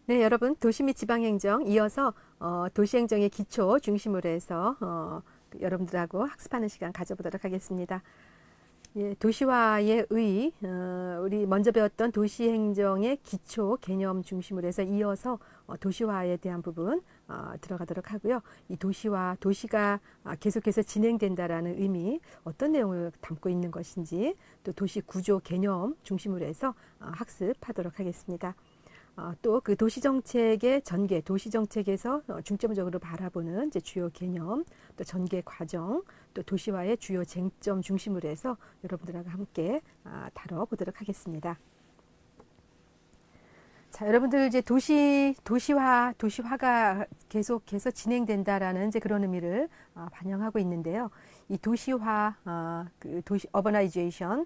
네, 여러분 도시 및 지방행정 이어서 도시행정의 기초 중심으로 해서 여러분들하고 학습하는 시간 가져보도록 하겠습니다. 예, 도시화의 의, 우리 먼저 배웠던 도시행정의 기초 개념 중심으로 해서 이어서 도시화에 대한 부분 들어가도록 하고요. 이 도시가 계속해서 진행된다라는 의미, 어떤 내용을 담고 있는 것인지, 또 도시 구조 개념 중심으로 해서 학습하도록 하겠습니다. 또 그 도시정책의 전개, 도시정책에서 중점적으로 바라보는 이제 주요 개념, 또 전개 과정, 또 도시화의 주요 쟁점 중심으로 해서 여러분들하고 함께 다뤄보도록 하겠습니다. 자, 여러분들 이제 도시화가 계속해서 진행된다라는 이제 그런 의미를 반영하고 있는데요. 이 어버나이제이션,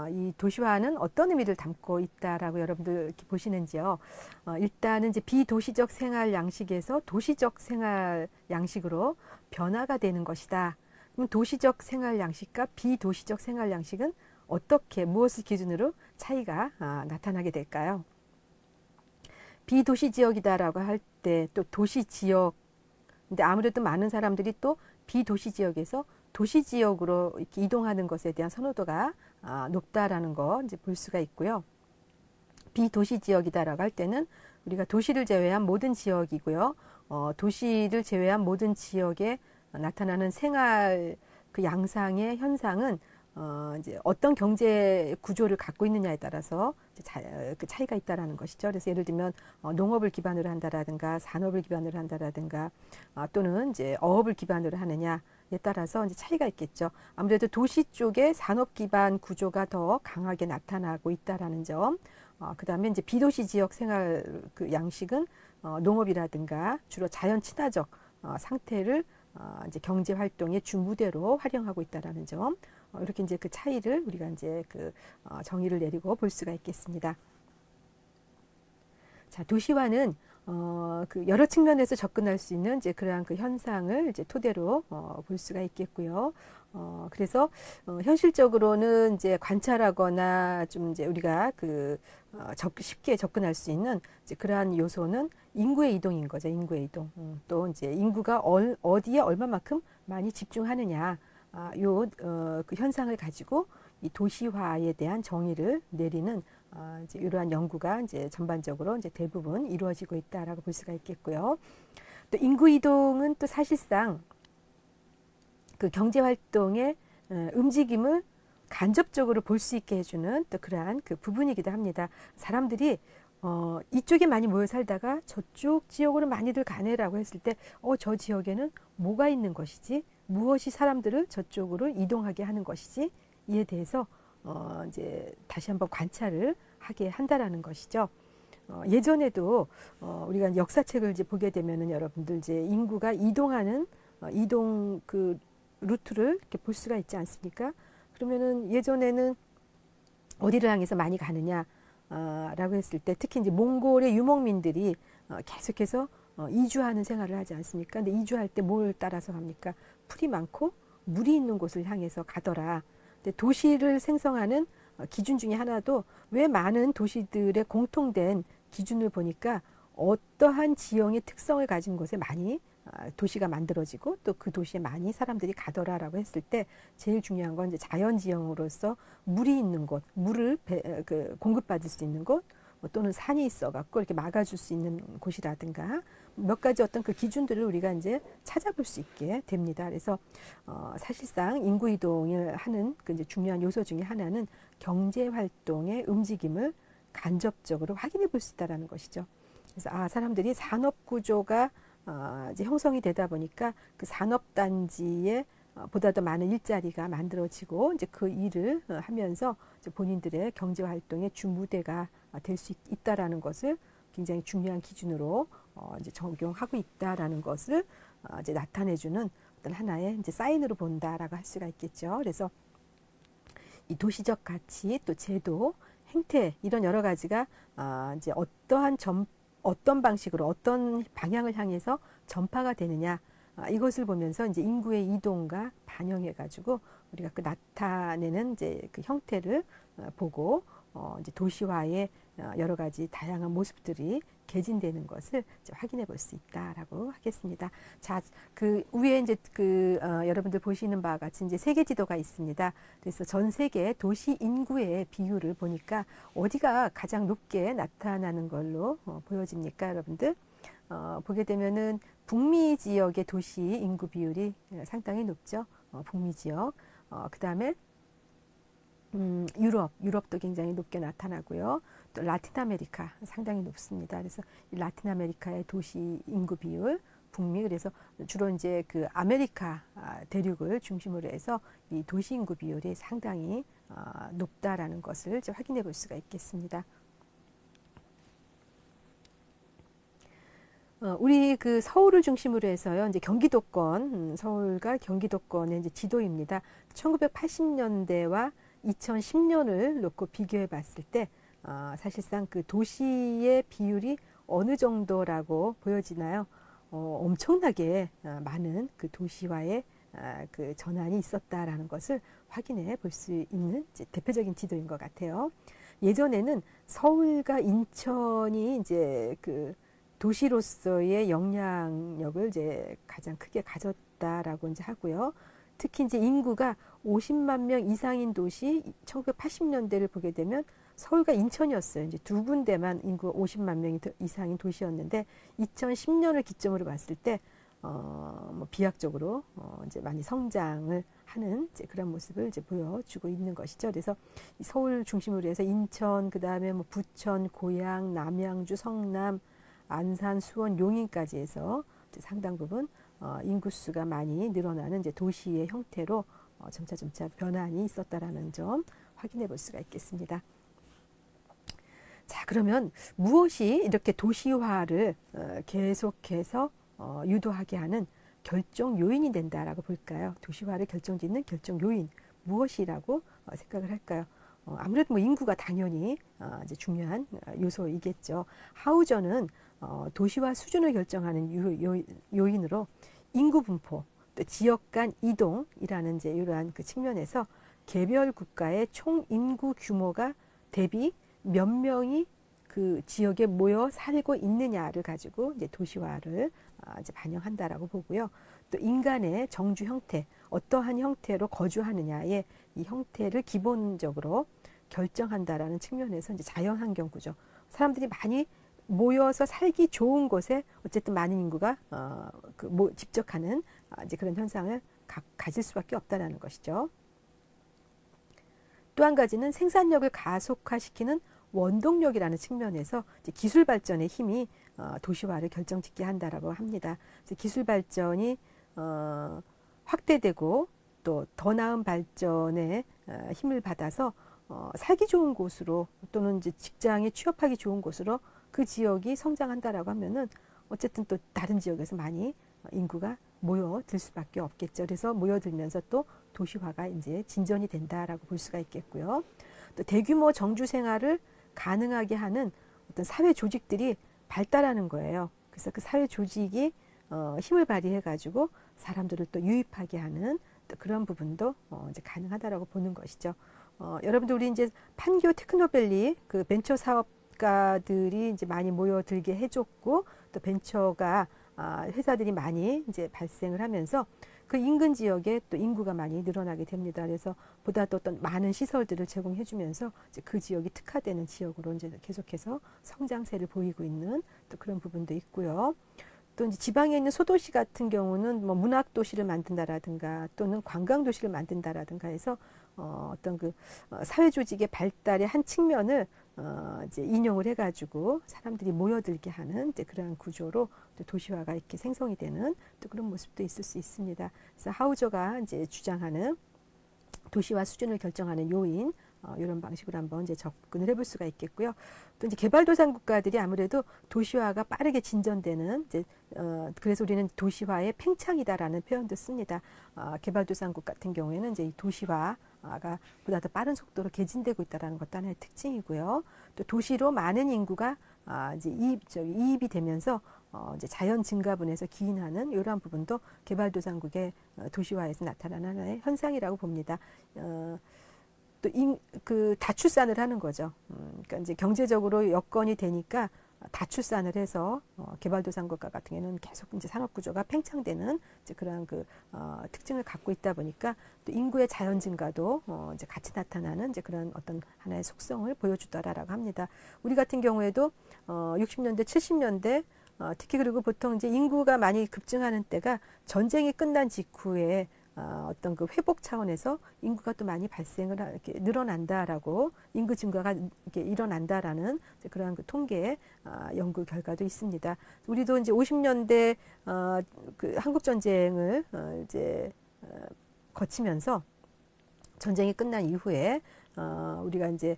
이 도시화는 어떤 의미를 담고 있다라고 여러분들 이렇게 보시는지요. 일단은 이제 비도시적 생활 양식에서 도시적 생활 양식으로 변화가 되는 것이다. 그럼 도시적 생활 양식과 비도시적 생활 양식은 어떻게, 무엇을 기준으로 차이가 나타나게 될까요? 비도시 지역이다라고 할 때 또 도시 지역, 근데 아무래도 많은 사람들이 또 비도시 지역에서 도시 지역으로 이렇게 이동하는 것에 대한 선호도가 높다라는 거 이제 볼 수가 있고요. 비도시 지역이다라고 할 때는 우리가 도시를 제외한 모든 지역이고요. 도시를 제외한 모든 지역에 나타나는 생활 그 양상의 현상은 이제 어떤 경제 구조를 갖고 있느냐에 따라서 그 차이가 있다라는 것이죠. 그래서 예를 들면 농업을 기반으로 한다라든가 산업을 기반으로 한다라든가 또는 이제 어업을 기반으로 하느냐에 따라서 이제 차이가 있겠죠. 아무래도 도시 쪽에 산업 기반 구조가 더 강하게 나타나고 있다라는 점. 그다음에 이제 비도시 지역 생활 그 양식은 농업이라든가 주로 자연 친화적 상태를 이제 경제 활동의 주무대로 활용하고 있다라는 점. 이렇게 이제 그 차이를 우리가 이제 그 정의를 내리고 볼 수가 있겠습니다. 자, 도시화는 그 여러 측면에서 접근할 수 있는 이제 그러한 그 현상을 이제 토대로 볼 수가 있겠고요. 그래서 현실적으로는 이제 관찰하거나 좀 이제 우리가 그 쉽게 접근할 수 있는 이제 그러한 요소는 인구의 이동인 거죠. 인구의 이동. 또 이제 인구가 어디에 얼마만큼 많이 집중하느냐. 그 현상을 가지고 이 도시화에 대한 정의를 내리는 이제 이러한 연구가 이제 전반적으로 이제 대부분 이루어지고 있다라고 볼 수가 있겠고요. 또 인구 이동은 또 사실상 그 경제 활동의 움직임을 간접적으로 볼 수 있게 해주는 또 그러한 그 부분이기도 합니다. 사람들이 이쪽에 많이 모여 살다가 저쪽 지역으로 많이들 가네라고 했을 때, 저 지역에는 뭐가 있는 것이지? 무엇이 사람들을 저쪽으로 이동하게 하는 것이지? 이에 대해서 이제 다시 한번 관찰을 하게 한다라는 것이죠. 예전에도 우리가 역사책을 이제 보게 되면은 여러분들 이제 인구가 이동하는 이동 그 루트를 이렇게 볼 수가 있지 않습니까? 그러면은 예전에는 어디를 향해서 많이 가느냐? 라고 했을 때 특히 이제 몽골의 유목민들이 계속해서 이주하는 생활을 하지 않습니까? 근데 이주할 때 뭘 따라서 갑니까? 풀이 많고 물이 있는 곳을 향해서 가더라. 근데 도시를 생성하는 기준 중에 하나도 왜 많은 도시들의 공통된 기준을 보니까 어떠한 지형의 특성을 가진 곳에 많이 도시가 만들어지고 또 그 도시에 많이 사람들이 가더라라고 했을 때 제일 중요한 건 이제 자연 지형으로서 물이 있는 곳, 물을 공급받을 수 있는 곳, 또는 산이 있어갖고 이렇게 막아줄 수 있는 곳이라든가 몇 가지 어떤 그 기준들을 우리가 이제 찾아볼 수 있게 됩니다. 그래서 사실상 인구 이동을 하는 그 이제 중요한 요소 중에 하나는 경제 활동의 움직임을 간접적으로 확인해 볼 수 있다라는 것이죠. 그래서 사람들이 산업 구조가 이제 형성이 되다 보니까 그 산업단지에 보다 더 많은 일자리가 만들어지고 이제 그 일을 하면서 이제 본인들의 경제 활동의 주무대가 될 수 있다라는 것을 굉장히 중요한 기준으로 이제 적용하고 있다라는 것을 이제 나타내주는 어떤 하나의 이제 사인으로 본다라고 할 수가 있겠죠. 그래서 이 도시적 가치, 또 제도, 행태 이런 여러 가지가 이제 어떤 방식으로 어떤 방향을 향해서 전파가 되느냐 이것을 보면서 이제 인구의 이동과 반영해 가지고 우리가 그 나타내는 이제 그 형태를 보고 이제 도시화의 여러 가지 다양한 모습들이 개진되는 것을 확인해 볼 수 있다라고 하겠습니다. 자, 그 위에 이제 여러분들 보시는 바와 같이 이제 세계 지도가 있습니다. 그래서 전 세계 도시 인구의 비율을 보니까 어디가 가장 높게 나타나는 걸로 보여집니까, 여러분들? 보게 되면은 북미 지역의 도시 인구 비율이 상당히 높죠. 북미 지역. 그 다음에 유럽도 굉장히 높게 나타나고요. 또 라틴 아메리카 상당히 높습니다. 그래서 이 라틴 아메리카의 도시 인구 비율, 북미, 그래서 주로 이제 그 아메리카 대륙을 중심으로 해서 이 도시 인구 비율이 상당히 높다라는 것을 확인해 볼 수가 있겠습니다. 우리 그 서울을 중심으로 해서요, 이제 경기도권, 서울과 경기도권의 이제 지도입니다. 1980년대와 2010년을 놓고 비교해 봤을 때, 사실상 그 도시의 비율이 어느 정도라고 보여지나요? 엄청나게 많은 그 도시화의 그 전환이 있었다라는 것을 확인해 볼 수 있는 이제 대표적인 지도인 것 같아요. 예전에는 서울과 인천이 이제 그 도시로서의 영향력을 이제 가장 크게 가졌다라고 이제 하고요. 특히 이제 인구가 50만 명 이상인 도시 1980년대를 보게 되면 서울과 인천이었어요. 이제 두 군데만 인구 50만 명 이상인 도시였는데 2010년을 기점으로 봤을 때 뭐 비약적으로 이제 많이 성장을 하는 이제 그런 모습을 이제 보여주고 있는 것이죠. 그래서 서울 중심으로 해서 인천, 그 다음에 뭐 부천, 고양, 남양주, 성남, 안산, 수원, 용인까지 해서 상당 부분 인구수가 많이 늘어나는 이제 도시의 형태로 점차 변환이 있었다라는 점 확인해 볼 수가 있겠습니다. 자, 그러면 무엇이 이렇게 도시화를 계속해서 유도하게 하는 결정 요인이 된다라고 볼까요? 도시화를 결정짓는 결정 요인 무엇이라고 생각을 할까요? 아무래도 뭐 인구가 당연히 이제 중요한 요소이겠죠. 하우저는 도시화 수준을 결정하는 요인으로 인구 분포, 또 지역 간 이동이라는 이제 이러한 그 측면에서 개별 국가의 총 인구 규모가 대비 몇 명이 그 지역에 모여 살고 있느냐를 가지고 이제 도시화를 이제 반영한다라고 보고요. 또 인간의 정주 형태, 어떠한 형태로 거주하느냐의 이 형태를 기본적으로 결정한다라는 측면에서 이제 자연환경 구조, 사람들이 많이 모여서 살기 좋은 곳에 어쨌든 많은 인구가 집적하는 이제 그런 현상을 가질 수밖에 없다라는 것이죠. 또 한 가지는 생산력을 가속화시키는 원동력이라는 측면에서 이제 기술 발전의 힘이 도시화를 결정짓게 한다라고 합니다. 기술 발전이 확대되고 또 더 나은 발전에 힘을 받아서 살기 좋은 곳으로 또는 이제 직장에 취업하기 좋은 곳으로 그 지역이 성장한다라고 하면은 어쨌든 또 다른 지역에서 많이 인구가 모여들 수밖에 없겠죠. 그래서 모여들면서 또 도시화가 이제 진전이 된다라고 볼 수가 있겠고요. 또 대규모 정주 생활을 가능하게 하는 어떤 사회 조직들이 발달하는 거예요. 그래서 그 사회 조직이 힘을 발휘해 가지고 사람들을 또 유입하게 하는 또 그런 부분도 이제 가능하다라고 보는 것이죠. 여러분들 우리 이제 판교 테크노밸리 그 벤처 사업가들이 이제 많이 모여들게 해줬고 또 벤처가 회사들이 많이 이제 발생을 하면서 그 인근 지역에 또 인구가 많이 늘어나게 됩니다. 그래서 보다 더 어떤 많은 시설들을 제공해주면서 이제 그 지역이 특화되는 지역으로 이제 계속해서 성장세를 보이고 있는 또 그런 부분도 있고요. 또 이제 지방에 있는 소도시 같은 경우는 뭐 문학 도시를 만든다라든가 또는 관광 도시를 만든다라든가 해서 어떤 그 사회 조직의 발달의 한 측면을 이제 인용을 해가지고 사람들이 모여들게 하는 이제 그러한 구조로 또 도시화가 이렇게 생성이 되는 또 그런 모습도 있을 수 있습니다. 그래서 하우저가 이제 주장하는 도시화 수준을 결정하는 요인 이런 방식으로 한번 이제 접근을 해볼 수가 있겠고요. 또 이제 개발도상 국가들이 아무래도 도시화가 빠르게 진전되는 이제 그래서 우리는 도시화의 팽창이다라는 표현도 씁니다. 개발도상국 같은 경우에는 이제 이 도시화가 보다 더 빠른 속도로 개진되고 있다라는 것도 하나의 특징이고요. 또 도시로 많은 인구가 이제 이입이 되면서 이제 자연 증가분에서 기인하는 이러한 부분도 개발도상국의 도시화에서 나타나는 하나의 현상이라고 봅니다. 또 그 다출산을 하는 거죠. 그러니까 이제 경제적으로 여건이 되니까 다출산을 해서 개발도상국가 같은 경우는 계속 이제 산업 구조가 팽창되는 이제 그러한 특징을 갖고 있다 보니까 또 인구의 자연 증가도 이제 같이 나타나는 이제 그런 어떤 하나의 속성을 보여주더라라고 합니다. 우리 같은 경우에도 60년대, 70년대 특히 그리고 보통 이제 인구가 많이 급증하는 때가 전쟁이 끝난 직후에 어떤 그 회복 차원에서 인구가 또 많이 발생을 이렇게 늘어난다라고 인구 증가가 이렇게 일어난다라는 그러한 그 통계 연구 결과도 있습니다. 우리도 이제 50년대 그 한국 전쟁을 이제 거치면서 전쟁이 끝난 이후에 우리가 이제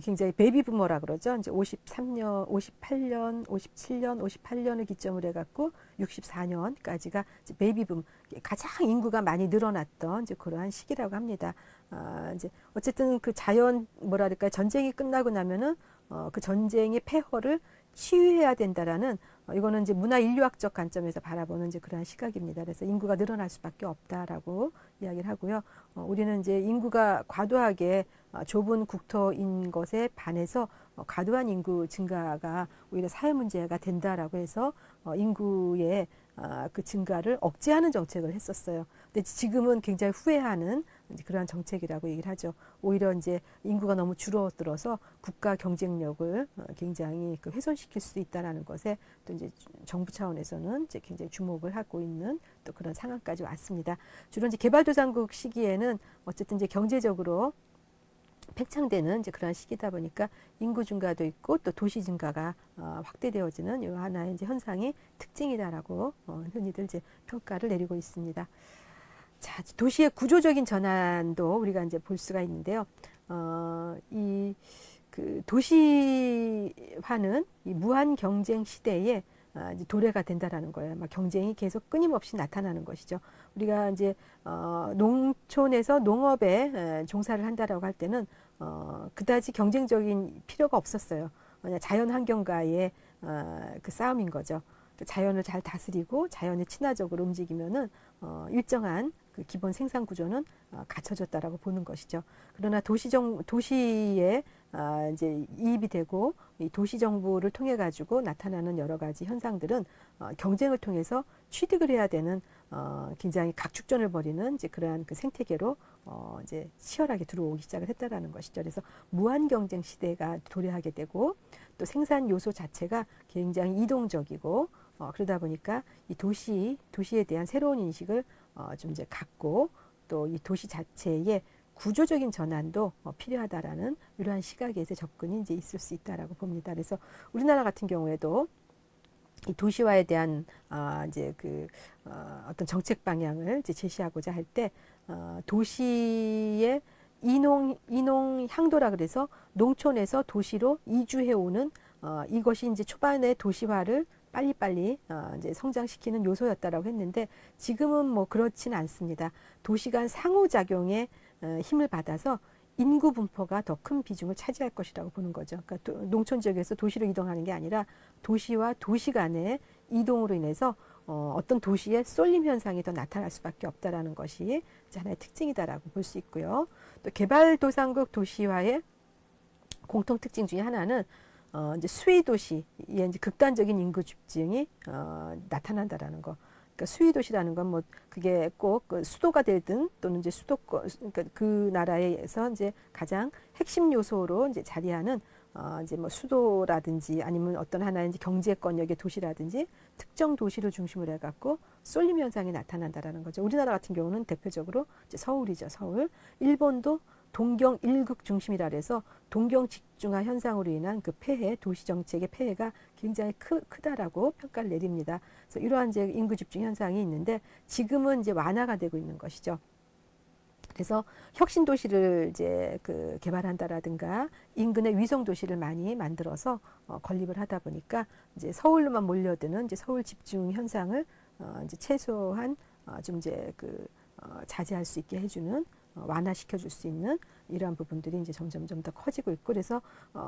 굉장히 베이비 부머라 그러죠. 이제 53년, 58년, 57년, 58년을 기점으로 해갖고 64년까지가 이제 베이비 붐, 가장 인구가 많이 늘어났던 이제 그러한 시기라고 합니다. 이제 어쨌든 그 자연 뭐랄까 전쟁이 끝나고 나면은 그 전쟁의 폐허를 치유해야 된다라는 이거는 이제 문화 인류학적 관점에서 바라보는 이제 그러한 시각입니다. 그래서 인구가 늘어날 수밖에 없다라고 이야기를 하고요. 우리는 이제 인구가 과도하게 좁은 국토인 것에 반해서 과도한 인구 증가가 오히려 사회 문제가 된다라고 해서 인구의 그 증가를 억제하는 정책을 했었어요. 근데 지금은 굉장히 후회하는 그러한 정책이라고 얘기를 하죠. 오히려 이제 인구가 너무 줄어들어서 국가 경쟁력을 굉장히 훼손시킬 수 있다라는 것에 또 이제 정부 차원에서는 이제 굉장히 주목을 하고 있는 또 그런 상황까지 왔습니다. 주로 이제 개발도상국 시기에는 어쨌든 이제 경제적으로 팽창되는 이제 그런 시기다 보니까 인구 증가도 있고 또 도시 증가가 확대되어지는 이 하나의 이제 현상이 특징이다라고 흔히들 이제 평가를 내리고 있습니다. 자, 도시의 구조적인 전환도 우리가 이제 볼 수가 있는데요. 이 그 도시화는 이 무한 경쟁 시대에 이제 도래가 된다라는 거예요. 막 경쟁이 계속 끊임없이 나타나는 것이죠. 우리가 이제 농촌에서 농업에 종사를 한다라고 할 때는 그다지 경쟁적인 필요가 없었어요. 그냥 자연 환경과의 그 싸움인 거죠. 자연을 잘 다스리고 자연에 친화적으로 움직이면은 일정한 그 기본 생산 구조는 갖춰졌다라고 보는 것이죠. 그러나 도시에 이제 이입이 되고 이 도시 정부를 통해 가지고 나타나는 여러 가지 현상들은 경쟁을 통해서 취득을 해야 되는 굉장히 각축전을 벌이는 이제 그러한 그 생태계로 이제 치열하게 들어오기 시작을 했다라는 것이죠. 그래서 무한 경쟁 시대가 도래하게 되고 또 생산 요소 자체가 굉장히 이동적이고 그러다 보니까 이 도시에 대한 새로운 인식을 좀 이제 갖고 또 이 도시 자체의 구조적인 전환도 필요하다라는 이러한 시각에서 접근이 이제 있을 수 있다라고 봅니다. 그래서 우리나라 같은 경우에도 이 도시화에 대한 이제 그 어떤 정책 방향을 이제 제시하고자 할 때 도시의 이농 향도라 그래서 농촌에서 도시로 이주해 오는 이것이 이제 초반에 도시화를 빨리빨리 이제 성장시키는 요소였다라고 했는데 지금은 뭐 그렇지는 않습니다. 도시 간 상호작용에 힘을 받아서 인구 분포가 더 큰 비중을 차지할 것이라고 보는 거죠. 그러니까 농촌 지역에서 도시로 이동하는 게 아니라 도시와 도시 간의 이동으로 인해서 어떤 도시의 쏠림 현상이 더 나타날 수밖에 없다라는 것이 이제 하나의 특징이다라고 볼 수 있고요. 또 개발도상국 도시화의 공통 특징 중에 하나는 이제 수위 도시의 이제 극단적인 인구 집중이 나타난다라는 거. 그러니까 수위 도시라는 건 뭐 그게 꼭 그 수도가 되든 또는 이제 수도권 그러니까 그 나라에서 이제 가장 핵심 요소로 이제 자리하는 이제 뭐 수도라든지 아니면 어떤 하나의 이제 경제권역의 도시라든지 특정 도시를 중심으로 해갖고 쏠림 현상이 나타난다라는 거죠. 우리나라 같은 경우는 대표적으로 이제 서울이죠. 서울. 일본도 동경 일극 중심이라 해서 동경 집중화 현상으로 인한 그 폐해, 도시 정책의 폐해가 굉장히 크다라고 평가를 내립니다. 그래서 이러한 이제 인구 집중 현상이 있는데 지금은 이제 완화가 되고 있는 것이죠. 그래서 혁신 도시를 이제 그 개발한다라든가 인근의 위성 도시를 많이 만들어서 건립을 하다 보니까 이제 서울로만 몰려드는 이제 서울 집중 현상을 이제 최소한 좀 이제 그 자제할 수 있게 해주는 완화시켜 줄 수 있는 이러한 부분들이 이제 점점점 더 커지고 있고 그래서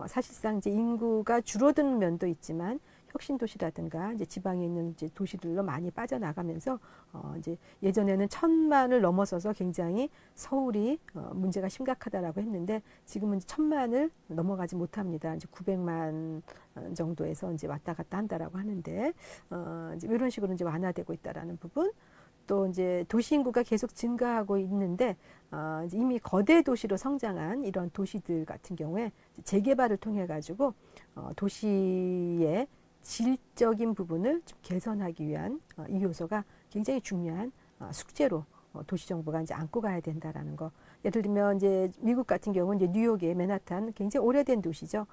사실상 이제 인구가 줄어드는 면도 있지만 혁신 도시라든가 이제 지방에 있는 이제 도시들로 많이 빠져나가면서 이제 예전에는 1,000만을 넘어서서 굉장히 서울이 문제가 심각하다라고 했는데 지금은 1,000만을 넘어가지 못합니다. 이제 900만 정도에서 이제 왔다 갔다 한다라고 하는데 이제 이런 식으로 이제 완화되고 있다라는 부분. 또 이제 도시 인구가 계속 증가하고 있는데 이제 이미 거대 도시로 성장한 이런 도시들 같은 경우에 재개발을 통해 가지고 도시의 질적인 부분을 좀 개선하기 위한 이 요소가 굉장히 중요한 숙제로 도시 정부가 이제 안고 가야 된다라는 거. 예를 들면 이제 미국 같은 경우는 이제 뉴욕의 맨하탄 굉장히 오래된 도시죠.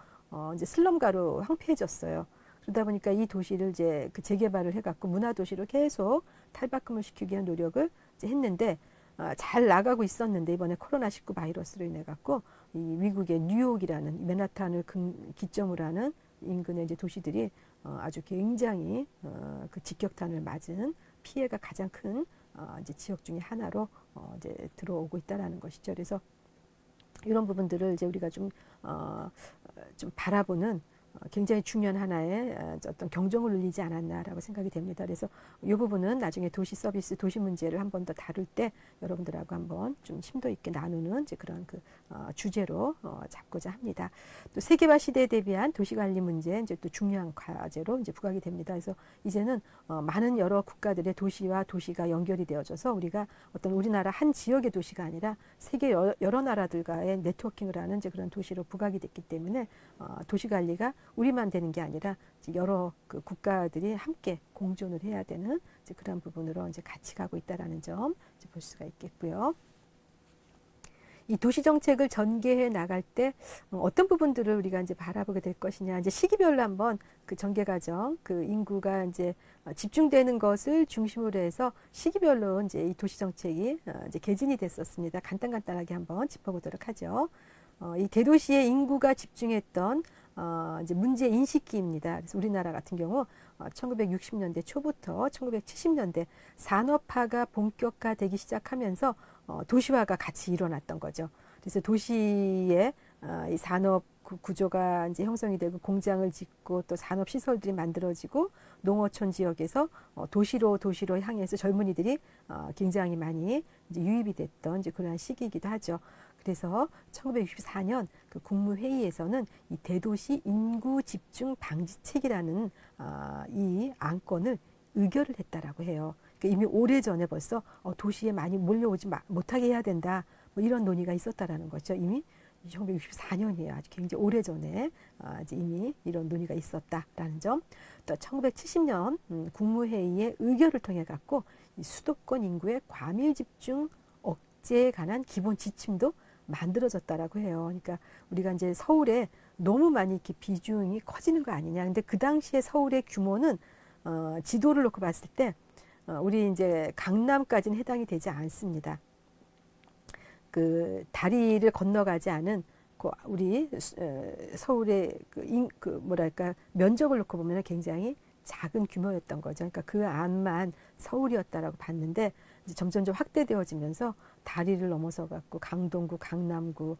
이제 슬럼가로 황폐해졌어요. 그러다 보니까 이 도시를 이제 그 재개발을 해갖고 문화 도시로 계속 탈바꿈을 시키기 위한 노력을 이제 했는데 잘 나가고 있었는데 이번에 코로나19 바이러스로 인해 갖고 이 미국의 뉴욕이라는 맨하탄을 기점으로 하는 인근의 이제 도시들이 아주 굉장히 그 직격탄을 맞은 피해가 가장 큰 이제 지역 중에 하나로 이제 들어오고 있다라는 것이죠. 그래서 이런 부분들을 이제 우리가 좀 바라보는 굉장히 중요한 하나의 어떤 경종을 울리지 않았나라고 생각이 됩니다. 그래서 이 부분은 나중에 도시 서비스, 도시 문제를 한 번 더 다룰 때 여러분들하고 한번 좀 심도 있게 나누는 이제 그런 그 주제로 잡고자 합니다. 또 세계화 시대에 대비한 도시관리 문제 이제 또 중요한 과제로 이제 부각이 됩니다. 그래서 이제는 많은 여러 국가들의 도시와 도시가 연결이 되어져서 우리가 어떤 우리나라 한 지역의 도시가 아니라 세계 여러 나라들과의 네트워킹을 하는 이제 그런 도시로 부각이 됐기 때문에 도시관리가 우리만 되는 게 아니라 여러 그 국가들이 함께 공존을 해야 되는 이제 그런 부분으로 이제 같이 가고 있다라는 점 이제 볼 수가 있겠고요. 이 도시 정책을 전개해 나갈 때 어떤 부분들을 우리가 이제 바라보게 될 것이냐, 이제 시기별로 한번 그 전개 과정, 그 인구가 이제 집중되는 것을 중심으로 해서 시기별로 이제 이 도시 정책이 이제 개진이 됐었습니다. 간단하게 한번 짚어보도록 하죠. 이 대도시의 인구가 집중했던 이제 문제 인식기입니다. 그래서 우리나라 같은 경우 1960년대 초부터 1970년대 산업화가 본격화되기 시작하면서 도시화가 같이 일어났던 거죠. 그래서 도시의 이 산업 구조가 이제 형성이 되고 공장을 짓고 또 산업 시설들이 만들어지고 농어촌 지역에서 도시로 향해서 젊은이들이 굉장히 많이 이제 유입이 됐던 이제 그러한 시기이기도 하죠. 그래서 1964년 그 국무회의에서는 이 대도시 인구 집중 방지책이라는 이 안건을 의결을 했다라고 해요. 그러니까 이미 오래전에 벌써 도시에 많이 몰려오지 못하게 해야 된다. 뭐 이런 논의가 있었다라는 거죠. 이미 1964년이에요. 아주 굉장히 오래전에 이제 이미 이런 논의가 있었다라는 점. 또 1970년 국무회의의 의결을 통해 갖고 이 수도권 인구의 과밀 집중 억제에 관한 기본 지침도 만들어졌다라고 해요. 그러니까 우리가 이제 서울에 너무 많이 이렇게 비중이 커지는 거 아니냐. 근데 그 당시에 서울의 규모는 지도를 놓고 봤을 때 우리 이제 강남까지는 해당이 되지 않습니다. 그 다리를 건너가지 않은 그 우리 서울의 그 뭐랄까 면적을 놓고 보면 굉장히 작은 규모였던 거죠. 그러니까 그 안만 서울이었다라고 봤는데 이제 점점 확대되어지면서 다리를 넘어서 갖고 강동구, 강남구,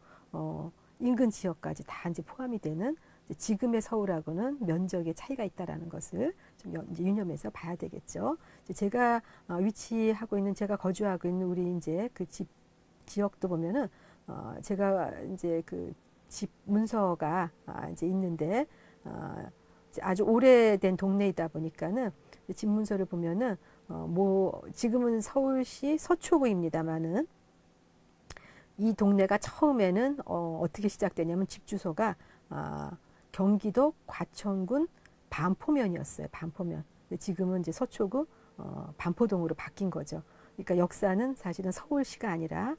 인근 지역까지 다 이제 포함이 되는 지금의 서울하고는 면적의 차이가 있다라는 것을 좀 이제 유념해서 봐야 되겠죠. 이제 제가 위치하고 있는, 제가 거주하고 있는 우리 이제 그 지역도 보면은 제가 이제 그 집 문서가 이제 있는데 아주 오래된 동네이다 보니까는 집 문서를 보면은 뭐 지금은 서울시 서초구입니다만은 이 동네가 처음에는 어떻게 시작되냐면 집 주소가 경기도 과천군 반포면이었어요. 반포면. 근데 지금은 이제 서초구 반포동으로 바뀐 거죠. 그러니까 역사는 사실은 서울시가 아니라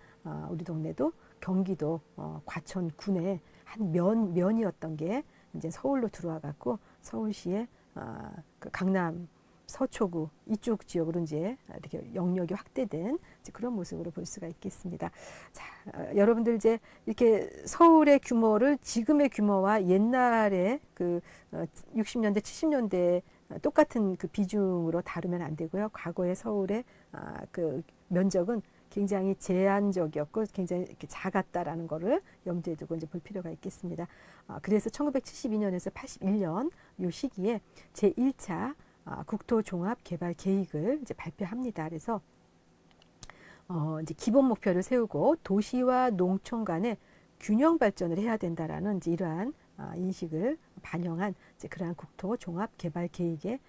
우리 동네도 경기도 과천군의 한 면이었던 게 이제 서울로 들어와 갖고 서울시의 그 강남 서초구 이쪽 지역으로 이제 이렇게 영역이 확대된 이제 그런 모습으로 볼 수가 있겠습니다. 자, 여러분들 이제 이렇게 서울의 규모를 지금의 규모와 옛날에 그 60년대, 70년대 똑같은 그 비중으로 다루면 안 되고요. 과거의 서울의 그 면적은 굉장히 제한적이었고 굉장히 이렇게 작았다라는 거를 염두에 두고 이제 볼 필요가 있겠습니다. 그래서 1972년에서 81년 요 시기에 제1차 국토종합개발계획을 이제 발표합니다. 그래서 이제 기본 목표를 세우고 도시와 농촌 간의 균형 발전을 해야 된다라는 이제 이러한 인식을 반영한 이제 그러한 국토종합개발계획의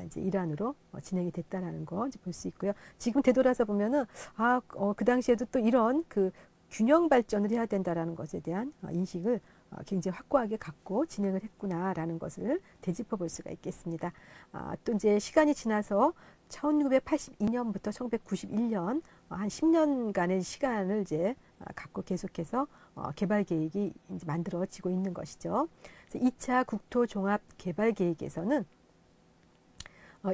이제 일환으로 진행이 됐다라는 거 이제 볼 수 있고요. 지금 되돌아서 보면은 그 당시에도 또 이런 그 균형 발전을 해야 된다라는 것에 대한 인식을 굉장히 확고하게 갖고 진행을 했구나라는 것을 되짚어 볼 수가 있겠습니다. 또 이제 시간이 지나서 1982년부터 1991년 한 10년간의 시간을 이제 갖고 계속해서 개발 계획이 이제 만들어지고 있는 것이죠. 그래서 2차 국토종합개발계획에서는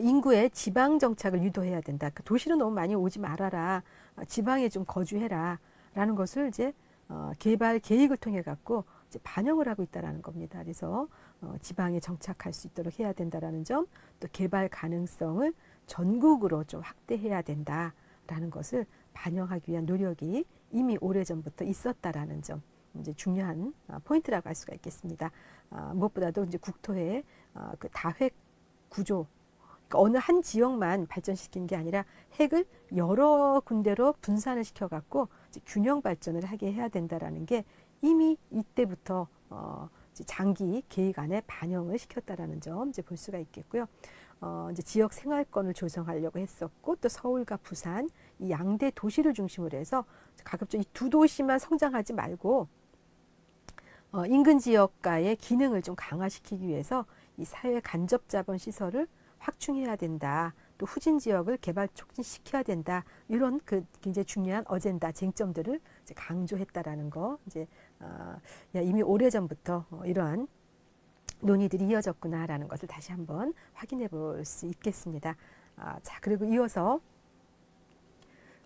인구의 지방 정착을 유도해야 된다. 그 도시로 너무 많이 오지 말아라. 지방에 좀 거주해라. 라는 것을 이제 개발 계획을 통해 갖고 이제 반영을 하고 있다라는 겁니다. 그래서 지방에 정착할 수 있도록 해야 된다라는 점, 또 개발 가능성을 전국으로 좀 확대해야 된다라는 것을 반영하기 위한 노력이 이미 오래전부터 있었다라는 점, 이제 중요한 포인트라고 할 수가 있겠습니다. 무엇보다도 이제 국토의 그 다획 구조, 그러니까 어느 한 지역만 발전시키는 게 아니라 핵을 여러 군데로 분산을 시켜갖고 균형 발전을 하게 해야 된다라는 게 이미 이때부터 장기 계획 안에 반영을 시켰다라는 점 이제 볼 수가 있겠고요. 이제 지역 생활권을 조성하려고 했었고, 또 서울과 부산 이 양대 도시를 중심으로 해서 가급적 이 두 도시만 성장하지 말고 인근 지역과의 기능을 좀 강화시키기 위해서 이 사회 간접 자본 시설을 확충해야 된다. 또 후진 지역을 개발 촉진시켜야 된다. 이런 그 굉장히 중요한 어젠다, 쟁점들을 이제 강조했다라는 거. 이제 이미 오래전부터 이러한 논의들이 이어졌구나라는 것을 다시 한번 확인해 볼 수 있겠습니다. 자, 그리고 이어서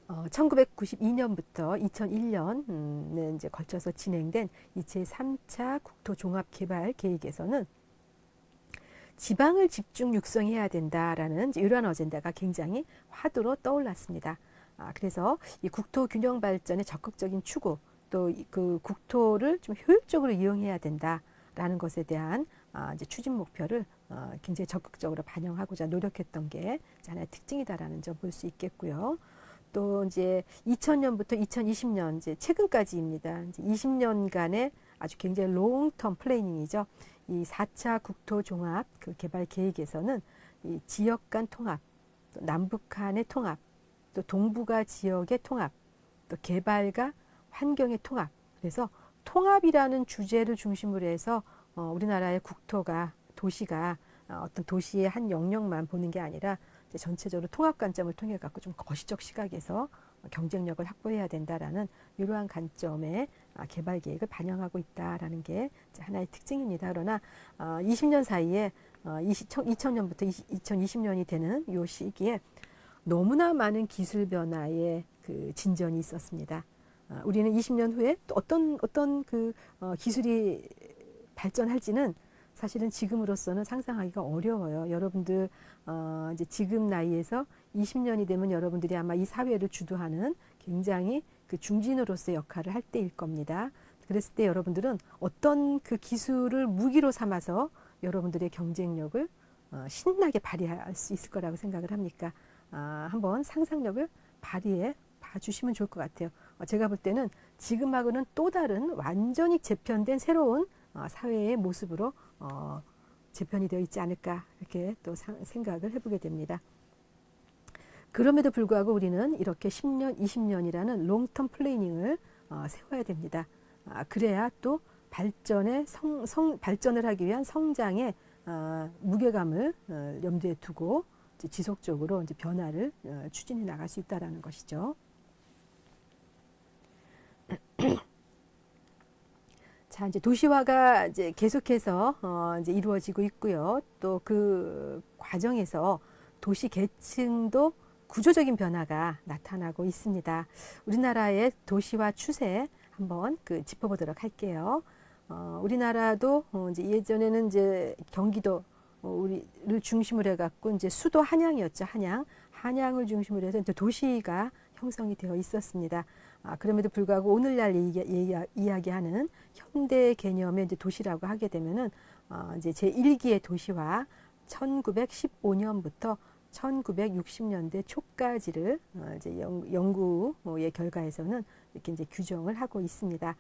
1992년부터 2001년에 이제 걸쳐서 진행된 이 제3차 국토종합개발계획에서는 지방을 집중 육성해야 된다라는 이러한 어젠다가 굉장히 화두로 떠올랐습니다. 그래서 이 국토 균형 발전의 적극적인 추구, 또 그 국토를 좀 효율적으로 이용해야 된다라는 것에 대한 이제 추진 목표를 굉장히 적극적으로 반영하고자 노력했던 게 하나의 특징이다라는 점 볼 수 있겠고요. 또 이제 2000년부터 2020년 이제 최근까지입니다. 이제 20년간의 아주 굉장히 롱텀 플래닝이죠. 이 4차 국토종합 그 개발 계획에서는 이 지역 간 통합, 또 남북 간의 통합, 또 동북아 지역의 통합, 또 개발과 환경의 통합. 그래서 통합이라는 주제를 중심으로 해서 우리나라의 국토가, 도시가 어떤 도시의 한 영역만 보는 게 아니라 전체적으로 통합 관점을 통해 갖고 좀 거시적 시각에서 경쟁력을 확보해야 된다라는 이러한 관점의 개발 계획을 반영하고 있다라는 게 하나의 특징입니다. 그러나 20년 사이에 2000년부터 2020년이 되는 이 시기에 너무나 많은 기술 변화의 그 진전이 있었습니다. 우리는 20년 후에 또 어떤 그 기술이 발전할지는 사실은 지금으로서는 상상하기가 어려워요. 여러분들 이제 지금 나이에서 20년이 되면 여러분들이 아마 이 사회를 주도하는 굉장히 그 중진으로서의 역할을 할 때일 겁니다. 그랬을 때 여러분들은 어떤 그 기술을 무기로 삼아서 여러분들의 경쟁력을 신나게 발휘할 수 있을 거라고 생각을 합니까? 한번 상상력을 발휘해 봐주시면 좋을 것 같아요. 제가 볼 때는 지금하고는 또 다른 완전히 재편된 새로운 사회의 모습으로 재편이 되어 있지 않을까 이렇게 또 생각을 해보게 됩니다. 그럼에도 불구하고 우리는 이렇게 10년, 20년이라는 롱텀 플래닝을 세워야 됩니다. 그래야 또 발전을 하기 위한 성장의 무게감을 염두에 두고 이제 지속적으로 이제 변화를 추진해 나갈 수 있다라는 것이죠. 자, 이제 도시화가 이제 계속해서 이제 이루어지고 있고요. 또 그 과정에서 도시 계층도 구조적인 변화가 나타나고 있습니다. 우리나라의 도시화 추세 한번 그 짚어보도록 할게요. 우리나라도 이제 예전에는 이제 경기도 우리를 중심으로 해갖고 이제 수도 한양이었죠. 한양을 중심으로 해서 이제 도시가 형성이 되어 있었습니다. 그럼에도 불구하고 오늘날 이야기하는 현대 개념의 이제 도시라고 하게 되면은 이제 제1기의 도시화 1915년부터 1960년대 초까지를 이제 연구의 결과에서는 이렇게 이제 규정을 하고 있습니다.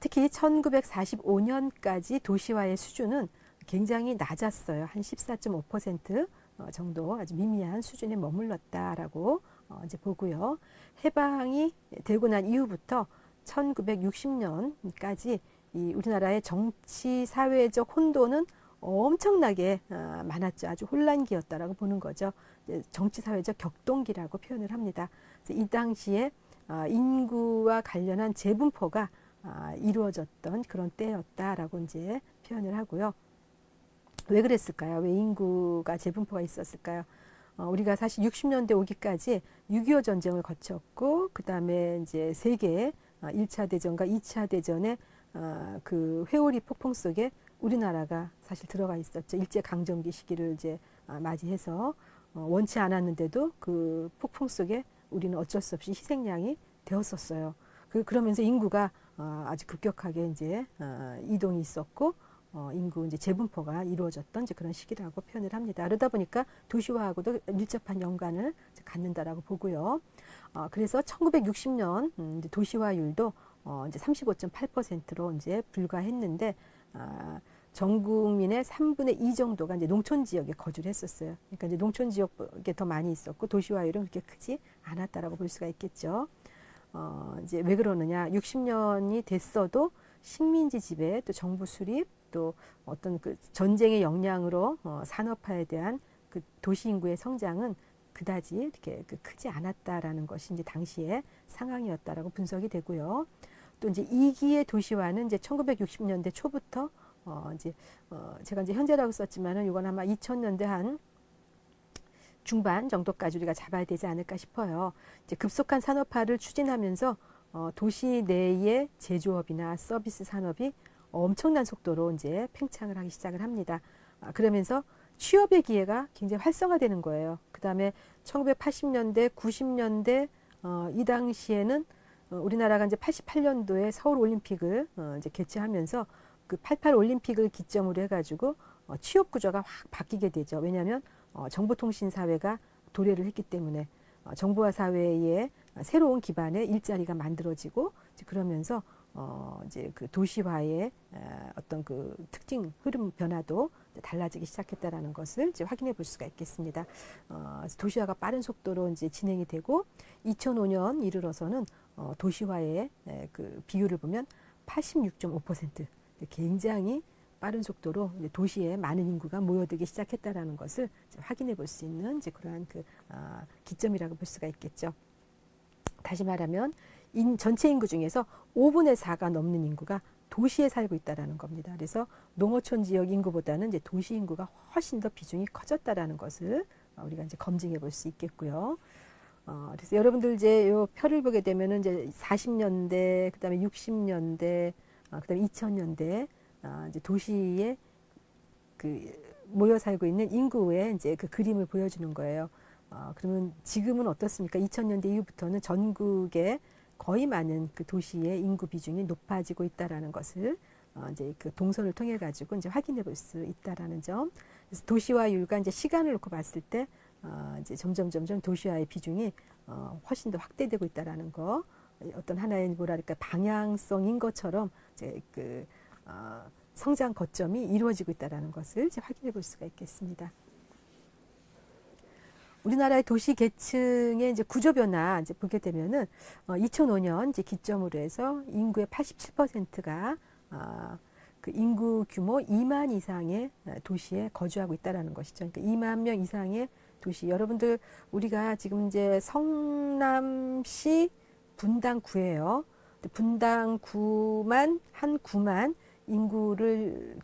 특히 1945년까지 도시화의 수준은 굉장히 낮았어요. 한 14.5% 정도 아주 미미한 수준에 머물렀다라고 이제 보고요. 해방이 되고 난 이후부터 1960년까지 이 우리나라의 정치 사회적 혼돈은 엄청나게 많았죠. 아주 혼란기였다라고 보는 거죠. 정치 사회적 격동기라고 표현을 합니다. 이 당시에 인구와 관련한 재분포가 이루어졌던 그런 때였다라고 이제 표현을 하고요. 왜 그랬을까요? 왜 인구가 재분포가 있었을까요? 우리가 사실 60년대 오기까지 6.25 전쟁을 거쳤고, 그 다음에 이제 세계 1차 대전과 2차 대전의 그 회오리 폭풍 속에 우리나라가 사실 들어가 있었죠. 일제강점기 시기를 이제 맞이해서 원치 않았는데도 그 폭풍 속에 우리는 어쩔 수 없이 희생양이 되었었어요. 그러면서 인구가 아주 급격하게 이제 이동이 있었고, 인구 이제 재분포가 이루어졌던 이제 그런 시기라고 표현을 합니다. 그러다 보니까 도시화하고도 밀접한 연관을 갖는다라고 보고요. 그래서 1960년 도시화율도 이제 35.8%로 이제 불과했는데, 전 국민의 3분의 2 정도가 이제 농촌 지역에 거주를 했었어요. 그러니까 이제 농촌 지역에 더 많이 있었고 도시화율은 그렇게 크지 않았다라고 볼 수가 있겠죠. 이제 왜 그러느냐? 60년이 됐어도 식민지 지배, 또 정부 수립, 또 어떤 그 전쟁의 영향으로 산업화에 대한 그 도시 인구의 성장은 그다지 이렇게 크지 않았다라는 것이 이제 당시의 상황이었다라고 분석이 되고요. 또 이제 2기의 도시화는 이제 1960년대 초부터 제가 이제 현재라고 썼지만은 이건 아마 2000년대 한 중반 정도까지 우리가 잡아야 되지 않을까 싶어요. 이제 급속한 산업화를 추진하면서 도시 내의 제조업이나 서비스 산업이 엄청난 속도로 이제 팽창을 하기 시작을 합니다. 그러면서 취업의 기회가 굉장히 활성화되는 거예요. 그 다음에 1980년대, 90년대 이 당시에는 우리나라가 이제 88년도에 서울 올림픽을 이제 개최하면서 그 88 올림픽을 기점으로 해가지고 취업 구조가 확 바뀌게 되죠. 왜냐하면 정보통신 사회가 도래를 했기 때문에 정보화 사회의 새로운 기반의 일자리가 만들어지고 그러면서 이제 그 도시화의 어떤 그 특징 흐름 변화도 달라지기 시작했다라는 것을 이제 확인해 볼 수가 있겠습니다. 도시화가 빠른 속도로 이제 진행이 되고 2005년 이르러서는 도시화의 그 비율을 보면 86.5% 굉장히 빠른 속도로 도시에 많은 인구가 모여들기 시작했다라는 것을 확인해 볼 수 있는 이제 그러한 그 기점이라고 볼 수가 있겠죠. 다시 말하면 전체 인구 중에서 5분의 4가 넘는 인구가 도시에 살고 있다라는 겁니다. 그래서 농어촌 지역 인구보다는 이제 도시 인구가 훨씬 더 비중이 커졌다라는 것을 우리가 이제 검증해 볼 수 있겠고요. 그래서 여러분들 이제 요 표를 보게 되면은 이제 40년대, 그다음에 60년대, 그다음에 2000년대 이제 도시에 그 모여 살고 있는 인구의 이제 그 그림을 보여주는 거예요. 그러면 지금은 어떻습니까? 2000년대 이후부터는 전국의 거의 많은 그 도시의 인구 비중이 높아지고 있다라는 것을 이제 그 동선을 통해 가지고 이제 확인해 볼 수 있다라는 점. 그래서 도시화율과 이제 시간을 놓고 봤을 때 이제 점점 도시화의 비중이 훨씬 더 확대되고 있다라는 거. 어떤 하나의 뭐랄까 방향성인 것처럼 이제 그 성장 거점이 이루어지고 있다라는 것을 이제 확인해 볼 수가 있겠습니다. 우리나라의 도시 계층의 이제 구조 변화 이제 보게 되면은 2005년 이제 기점으로 해서 인구의 87%가 그 인구 규모 2만 이상의 도시에 거주하고 있다라는 것이죠. 그러니까 2만 명 이상의 도시. 여러분들 우리가 지금 이제 성남시 분당구예요. 분당구만 한 구만 인구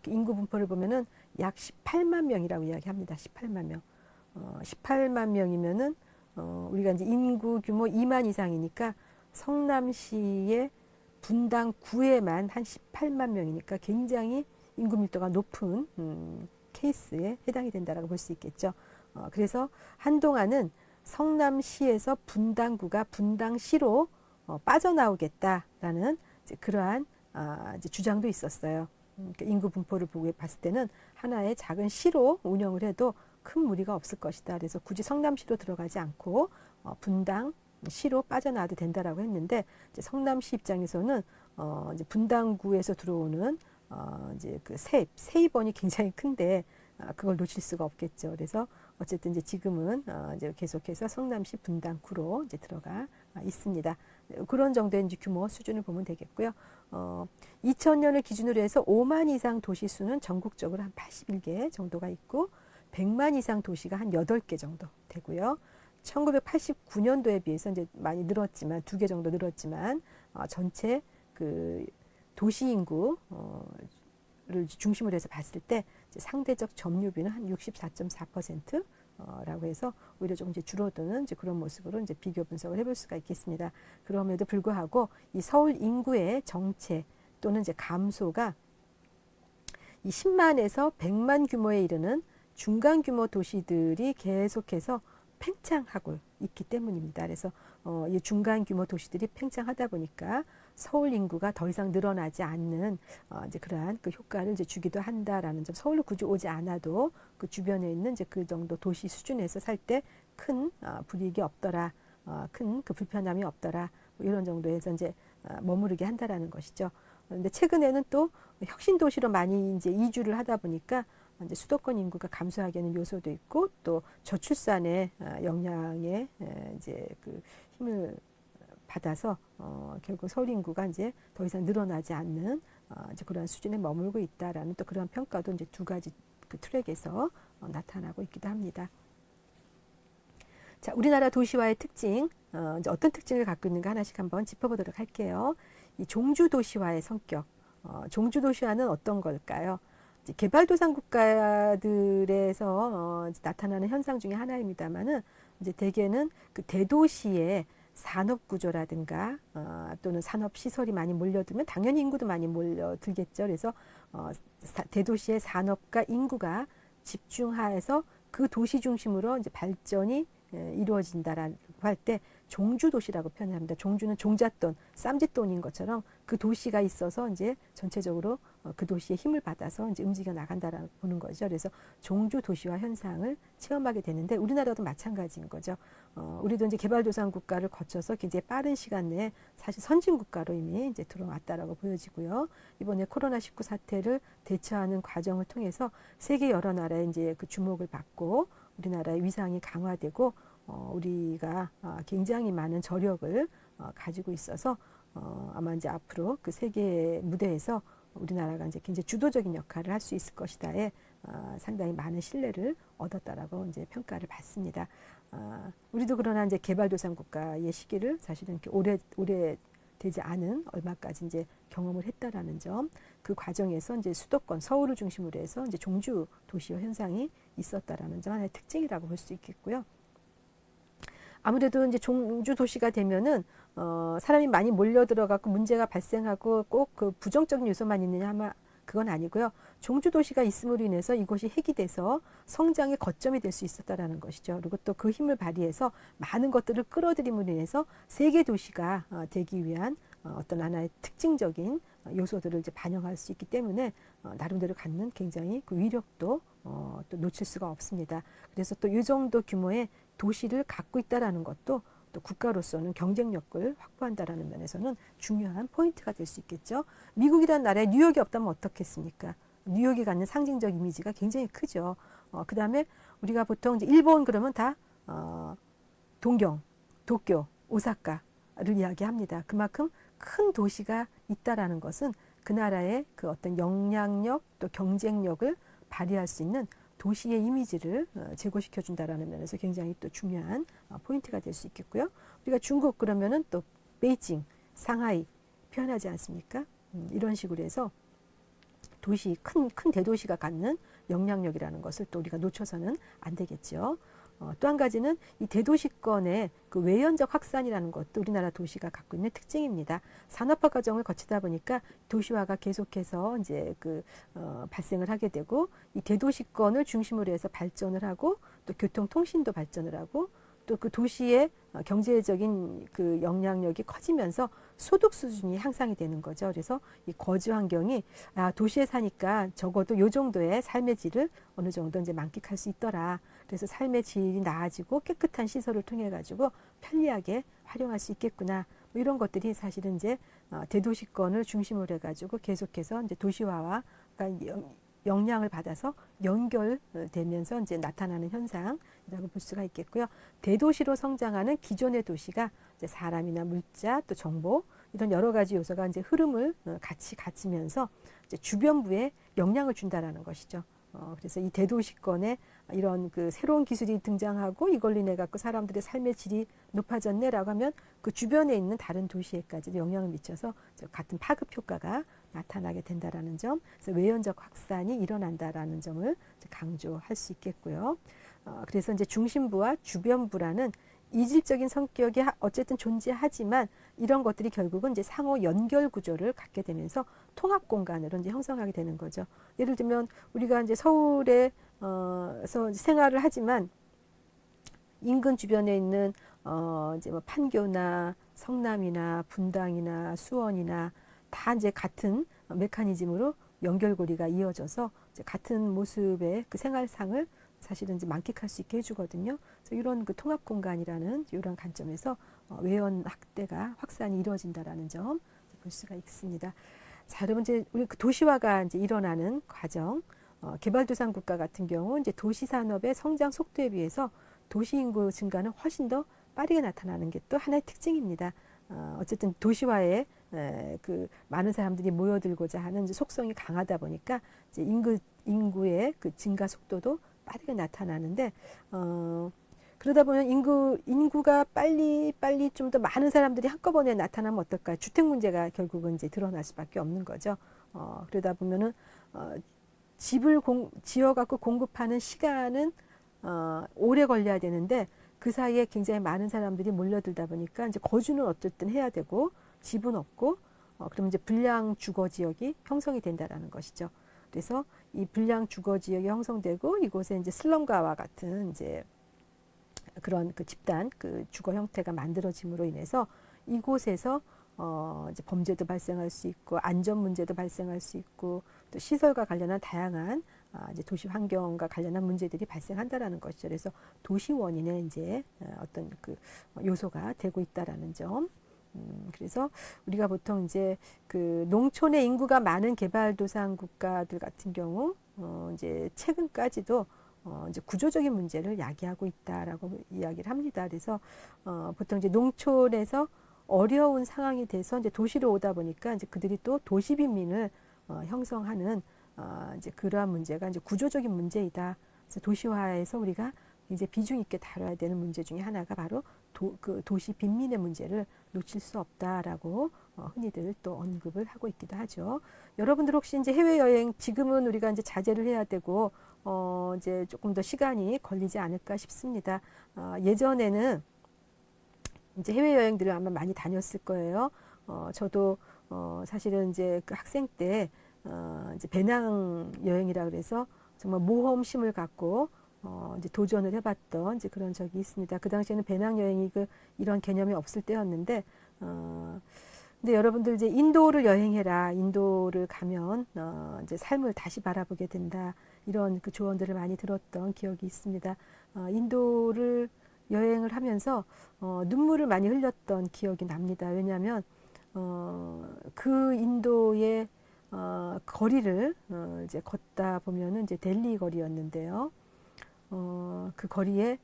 분포를 보면은 약 18만 명이라고 이야기합니다. 18만 명. 18만 명이면은 우리가 이제 인구 규모 2만 이상이니까 성남시의 분당구에만 한 18만 명이니까 굉장히 인구 밀도가 높은 케이스에 해당이 된다라고 볼 수 있겠죠. 그래서 한동안은 성남시에서 분당구가 분당시로 빠져나오겠다라는 이제 그러한 이제 주장도 있었어요. 그러니까 인구 분포를 보고 봤을 때는 하나의 작은 시로 운영을 해도 큰 무리가 없을 것이다. 그래서 굳이 성남시로 들어가지 않고 분당시로 빠져나와도 된다라고 했는데, 이제 성남시 입장에서는 이제 분당구에서 들어오는 이제 그 세입원이 굉장히 큰데 그걸 놓칠 수가 없겠죠. 그래서 어쨌든 이제 지금은 이제 계속해서 성남시 분당구로 이제 들어가 있습니다. 그런 정도의 이제 규모 수준을 보면 되겠고요. 2000년을 기준으로 해서 5만 이상 도시 수는 전국적으로 한 81개 정도가 있고 100만 이상 도시가 한 8개 정도 되고요. 1989년도에 비해서 이제 많이 늘었지만 2개 정도 늘었지만 전체 그 도시 인구를 중심으로 해서 봤을 때 이제 상대적 점유비는 한 64.4%라고 해서 오히려 조금 이제 줄어드는 이제 그런 모습으로 이제 비교 분석을 해볼 수가 있겠습니다. 그럼에도 불구하고 이 서울 인구의 정체 또는 이제 감소가 이 10만에서 100만 규모에 이르는 중간 규모 도시들이 계속해서 팽창하고 있기 때문입니다. 그래서 이 중간 규모 도시들이 팽창하다 보니까 서울 인구가 더 이상 늘어나지 않는 이제 그러한 그 효과를 이제 주기도 한다라는 점. 서울로 굳이 오지 않아도 그 주변에 있는 이제 그 정도 도시 수준에서 살 때 큰 불이익이 없더라, 큰 그 불편함이 없더라, 뭐 이런 정도에서 이제 머무르게 한다라는 것이죠. 그런데 최근에는 또 혁신 도시로 많이 이제 이주를 하다 보니까 이제 수도권 인구가 감소하게 하는 요소도 있고 또 저출산의 영향에 이제 그 힘을 받아서 결국 서울 인구가 이제 더 이상 늘어나지 않는 이제 그런 수준에 머물고 있다라는 또 그런 평가도 이제 두 가지 그 트랙에서 나타나고 있기도 합니다. 자, 우리나라 도시화의 특징, 이제 어떤 특징을 갖고 있는가 하나씩 한번 짚어보도록 할게요. 이 종주 도시화의 성격, 종주 도시화는 어떤 걸까요? 개발도상 국가들에서 나타나는 현상 중에 하나입니다만은 이제 대개는 그 대도시의 산업 구조라든가 또는 산업 시설이 많이 몰려들면 당연히 인구도 많이 몰려들겠죠. 그래서 대도시의 산업과 인구가 집중하여서 그 도시 중심으로 이제 발전이 이루어진다라고 할 때 종주도시라고 표현합니다. 종주는 종잣돈, 쌈짓돈인 것처럼 그 도시가 있어서 이제 전체적으로 그 도시의 힘을 받아서 이제 움직여 나간다라고 보는 거죠. 그래서 종주도시화 현상을 체험하게 되는데 우리나라도 마찬가지인 거죠. 우리도 이제 개발도상 국가를 거쳐서 굉장히 빠른 시간 내에 사실 선진 국가로 이미 이제 들어왔다라고 보여지고요. 이번에 코로나19 사태를 대처하는 과정을 통해서 세계 여러 나라의 이제 그 주목을 받고 우리나라의 위상이 강화되고 우리가 굉장히 많은 저력을 가지고 있어서 아마 이제 앞으로 그 세계 무대에서 우리나라가 이제 굉장히 주도적인 역할을 할 수 있을 것이다에 상당히 많은 신뢰를 얻었다라고 이제 평가를 받습니다. 우리도 그러나 이제 개발도상 국가의 시기를 사실은 이렇게 오래 되지 않은 얼마까지 이제 경험을 했다라는 점, 그 과정에서 이제 수도권 서울을 중심으로 해서 이제 종주 도시화 현상이 있었다라는 점 하나의 특징이라고 볼 수 있겠고요. 아무래도 이제 종주 도시가 되면은 사람이 많이 몰려 들어가고 문제가 발생하고 꼭 그 부정적인 요소만 있느냐 하면 그건 아니고요. 종주 도시가 있음으로 인해서 이곳이 핵이 돼서 성장의 거점이 될 수 있었다라는 것이죠. 그리고 또 그 힘을 발휘해서 많은 것들을 끌어들임으로 인해서 세계 도시가 되기 위한 어떤 하나의 특징적인 요소들을 이제 반영할 수 있기 때문에 나름대로 갖는 굉장히 그 위력도 또 놓칠 수가 없습니다. 그래서 또 이 정도 규모의 도시를 갖고 있다라는 것도 또 국가로서는 경쟁력을 확보한다라는 면에서는 중요한 포인트가 될 수 있겠죠. 미국이라는 나라에 뉴욕이 없다면 어떻겠습니까? 뉴욕이 갖는 상징적 이미지가 굉장히 크죠. 그 다음에 우리가 보통 이제 일본 그러면 다 동경, 도쿄, 오사카를 이야기합니다. 그만큼 큰 도시가 있다라는 것은 그 나라의 그 어떤 영향력 또 경쟁력을 발휘할 수 있는 도시의 이미지를 제고시켜 준다라는 면에서 굉장히 또 중요한 포인트가 될 수 있겠고요. 우리가 중국 그러면은 또 베이징, 상하이 표현하지 않습니까? 이런 식으로 해서 도시 큰 대도시가 갖는 영향력이라는 것을 또 우리가 놓쳐서는 안 되겠죠. 또 한 가지는 이 대도시권의 그 외연적 확산이라는 것도 우리나라 도시가 갖고 있는 특징입니다. 산업화 과정을 거치다 보니까 도시화가 계속해서 이제 발생을 하게 되고 이 대도시권을 중심으로 해서 발전을 하고 또 교통 통신도 발전을 하고 또 그 도시의 경제적인 그 영향력이 커지면서 소득 수준이 향상이 되는 거죠. 그래서 이 거주 환경이 도시에 사니까 적어도 요 정도의 삶의 질을 어느 정도 이제 만끽할 수 있더라. 그래서 삶의 질이 나아지고 깨끗한 시설을 통해 가지고 편리하게 활용할 수 있겠구나. 뭐 이런 것들이 사실은 이제 대도시권을 중심으로 해가지고 계속해서 이제 도시화와 그러니까 영향을 받아서 연결되면서 이제 나타나는 현상이라고 볼 수가 있겠고요. 대도시로 성장하는 기존의 도시가 이제 사람이나 물자 또 정보 이런 여러 가지 요소가 이제 흐름을 같이 갖추면서 이제 주변부에 영향을 준다라는 것이죠. 그래서 이 대도시권에 이런 그 새로운 기술이 등장하고 이걸로 인해 갖고 사람들의 삶의 질이 높아졌네라고 하면 그 주변에 있는 다른 도시에까지도 영향을 미쳐서 같은 파급 효과가 나타나게 된다라는 점, 그래서 외연적 확산이 일어난다라는 점을 강조할 수 있겠고요. 그래서 이제 중심부와 주변부라는 이질적인 성격이 어쨌든 존재하지만 이런 것들이 결국은 이제 상호 연결 구조를 갖게 되면서 통합 공간으로 이제 형성하게 되는 거죠. 예를 들면 우리가 이제 서울에서 생활을 하지만 인근 주변에 있는 이제 뭐 판교나 성남이나 분당이나 수원이나 다 이제 같은 메커니즘으로 연결고리가 이어져서 이제 같은 모습의 그 생활상을 사실은 이제 만끽할 수 있게 해주거든요. 그래서 이런 그 통합 공간이라는 이런 관점에서 외연 확대가 확산이 이루어진다라는 점 볼 수가 있습니다. 자, 여러분 이제 우리 그 도시화가 이제 일어나는 과정, 개발도상 국가 같은 경우 이제 도시 산업의 성장 속도에 비해서 도시 인구 증가는 훨씬 더 빠르게 나타나는 게 또 하나의 특징입니다. 어쨌든 도시화에 그 많은 사람들이 모여들고자 하는 이제 속성이 강하다 보니까 이제 인구의 그 증가 속도도 빠르게 나타나는데 그러다 보면 인구가 빨리 좀 더 많은 사람들이 한꺼번에 나타나면 어떨까요? 주택 문제가 결국은 이제 드러날 수밖에 없는 거죠. 그러다 보면은 집을 지어갖고 공급하는 시간은 오래 걸려야 되는데 그 사이에 굉장히 많은 사람들이 몰려들다 보니까 이제 거주는 어쨌든 해야 되고 집은 없고 그러면 이제 불량 주거 지역이 형성이 된다라는 것이죠. 그래서 이 불량 주거 지역이 형성되고 이곳에 이제 슬럼가와 같은 이제 그런 그 집단 그 주거 형태가 만들어짐으로 인해서 이곳에서 이제 범죄도 발생할 수 있고 안전 문제도 발생할 수 있고 또 시설과 관련한 다양한 이제 도시 환경과 관련한 문제들이 발생한다라는 것이죠. 그래서 도시 원인의 이제 어떤 그 요소가 되고 있다라는 점. 그래서 우리가 보통 이제 그 농촌의 인구가 많은 개발도상 국가들 같은 경우 이제 최근까지도 이제 구조적인 문제를 야기하고 있다라고 이야기를 합니다. 그래서 보통 이제 농촌에서 어려운 상황이 돼서 이제 도시로 오다 보니까 이제 그들이 또 도시 빈민을 형성하는 이제 그러한 문제가 이제 구조적인 문제이다. 그래서 도시화에서 우리가 이제 비중 있게 다뤄야 되는 문제 중에 하나가 바로 그 도시 빈민의 문제를 놓칠 수 없다라고 흔히들 또 언급을 하고 있기도 하죠. 여러분들 혹시 이제 해외여행 지금은 우리가 이제 자제를 해야 되고 이제 조금 더 시간이 걸리지 않을까 싶습니다. 예전에는 이제 해외여행들을 아마 많이 다녔을 거예요. 저도 사실은 이제 그 학생 때 이제 배낭 여행이라 그래서 정말 모험심을 갖고 이제 도전을 해봤던 이제 그런 적이 있습니다. 그 당시에는 배낭여행이 이런 개념이 없을 때였는데, 근데 여러분들 이제 인도를 여행해라. 인도를 가면 이제 삶을 다시 바라보게 된다. 이런 그 조언들을 많이 들었던 기억이 있습니다. 인도를 여행을 하면서 눈물을 많이 흘렸던 기억이 납니다. 왜냐하면 그 인도의 거리를 이제 걷다 보면은 이제 델리 거리였는데요. 그 거리에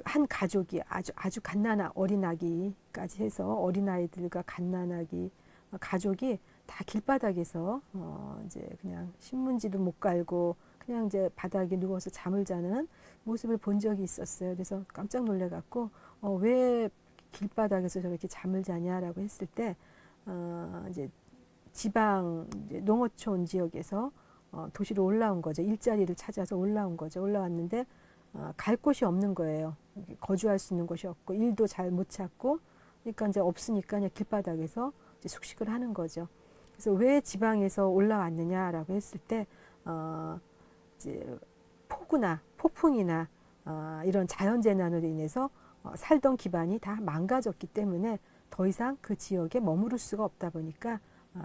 한 가족이 아주 갓난아 어린아기까지 해서 어린아이들과 갓난아기 가족이 다 길바닥에서 이제 그냥 신문지도 못 깔고 그냥 이제 바닥에 누워서 잠을 자는 모습을 본 적이 있었어요. 그래서 깜짝 놀래갖고 왜 길바닥에서 저렇게 잠을 자냐라고 했을 때 이제 지방 이제 농어촌 지역에서 도시로 올라온 거죠. 일자리를 찾아서 올라온 거죠. 올라왔는데 갈 곳이 없는 거예요. 거주할 수 있는 곳이 없고 일도 잘 못 찾고 그러니까 이제 없으니까 그냥 길바닥에서 이제 숙식을 하는 거죠. 그래서 왜 지방에서 올라왔느냐라고 했을 때 이제 폭우나 폭풍이나 이런 자연재난으로 인해서 살던 기반이 다 망가졌기 때문에 더 이상 그 지역에 머무를 수가 없다 보니까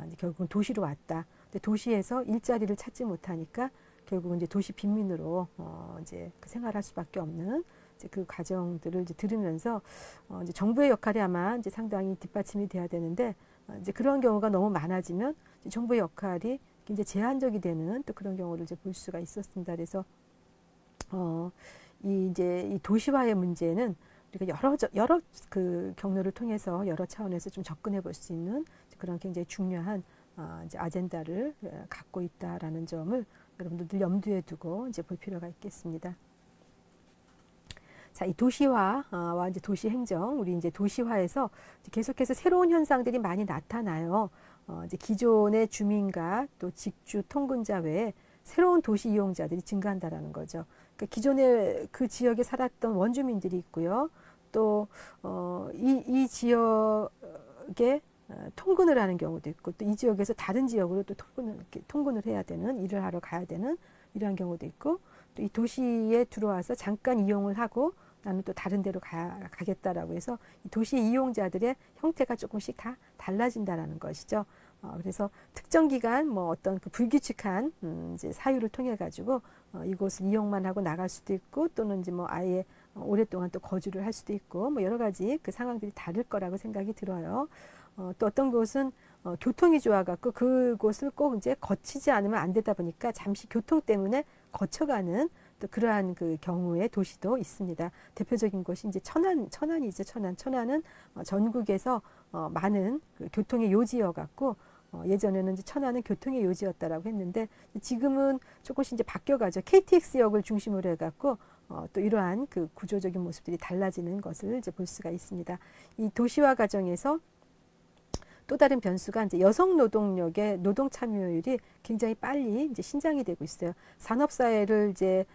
이제 결국은 도시로 왔다. 근데 도시에서 일자리를 찾지 못하니까 결국은 이제 도시 빈민으로 이제 그 생활할 수밖에 없는 이제 그 과정들을 이제 들으면서 이제 정부의 역할이 아마 이제 상당히 뒷받침이 돼야 되는데 이제 그런 경우가 너무 많아지면 이제 정부의 역할이 굉장히 제한적이 되는 또 그런 경우를 이제 볼 수가 있었습니다. 그래서 이 도시화의 문제는 우리가 여러 그 경로를 통해서 여러 차원에서 좀 접근해 볼 수 있는 그런 굉장히 중요한 이제 아젠다를 갖고 있다라는 점을 여러분들 늘 염두에 두고 이제 볼 필요가 있겠습니다. 자, 이 도시화와 이제 도시 행정, 우리 이제 도시화에서 계속해서 새로운 현상들이 많이 나타나요. 이제 기존의 주민과 또 직주 통근자 외에 새로운 도시 이용자들이 증가한다라는 거죠. 그러니까 기존에 그 지역에 살았던 원주민들이 있고요. 또 이 지역에 통근을 하는 경우도 있고, 또 이 지역에서 다른 지역으로 또 통근을 해야 되는, 일을 하러 가야 되는 이러한 경우도 있고, 또 이 도시에 들어와서 잠깐 이용을 하고 나는 또 다른 데로 가겠다라고 해서 이 도시 이용자들의 형태가 조금씩 다 달라진다라는 것이죠. 그래서 특정 기간 뭐 어떤 그 불규칙한 이제 사유를 통해 가지고 이곳을 이용만 하고 나갈 수도 있고, 또는 이제 뭐 아예 오랫동안 또 거주를 할 수도 있고, 뭐 여러 가지 그 상황들이 다를 거라고 생각이 들어요. 또 어떤 곳은 교통이 좋아갖고 그곳을 꼭 이제 거치지 않으면 안 되다 보니까 잠시 교통 때문에 거쳐가는 또 그러한 그 경우의 도시도 있습니다. 대표적인 곳이 이제 천안이죠. 천안은 전국에서 많은 그 교통의 요지여 갖고 예전에는 이제 천안은 교통의 요지였다라고 했는데 지금은 조금씩 이제 바뀌어가죠. KTX역을 중심으로 해갖고 또 이러한 그 구조적인 모습들이 달라지는 것을 이제 볼 수가 있습니다. 이 도시화 과정에서 또 다른 변수가 이제 여성 노동력의 노동 참여율이 굉장히 빨리 이제 신장이 되고 있어요. 산업사회를 이제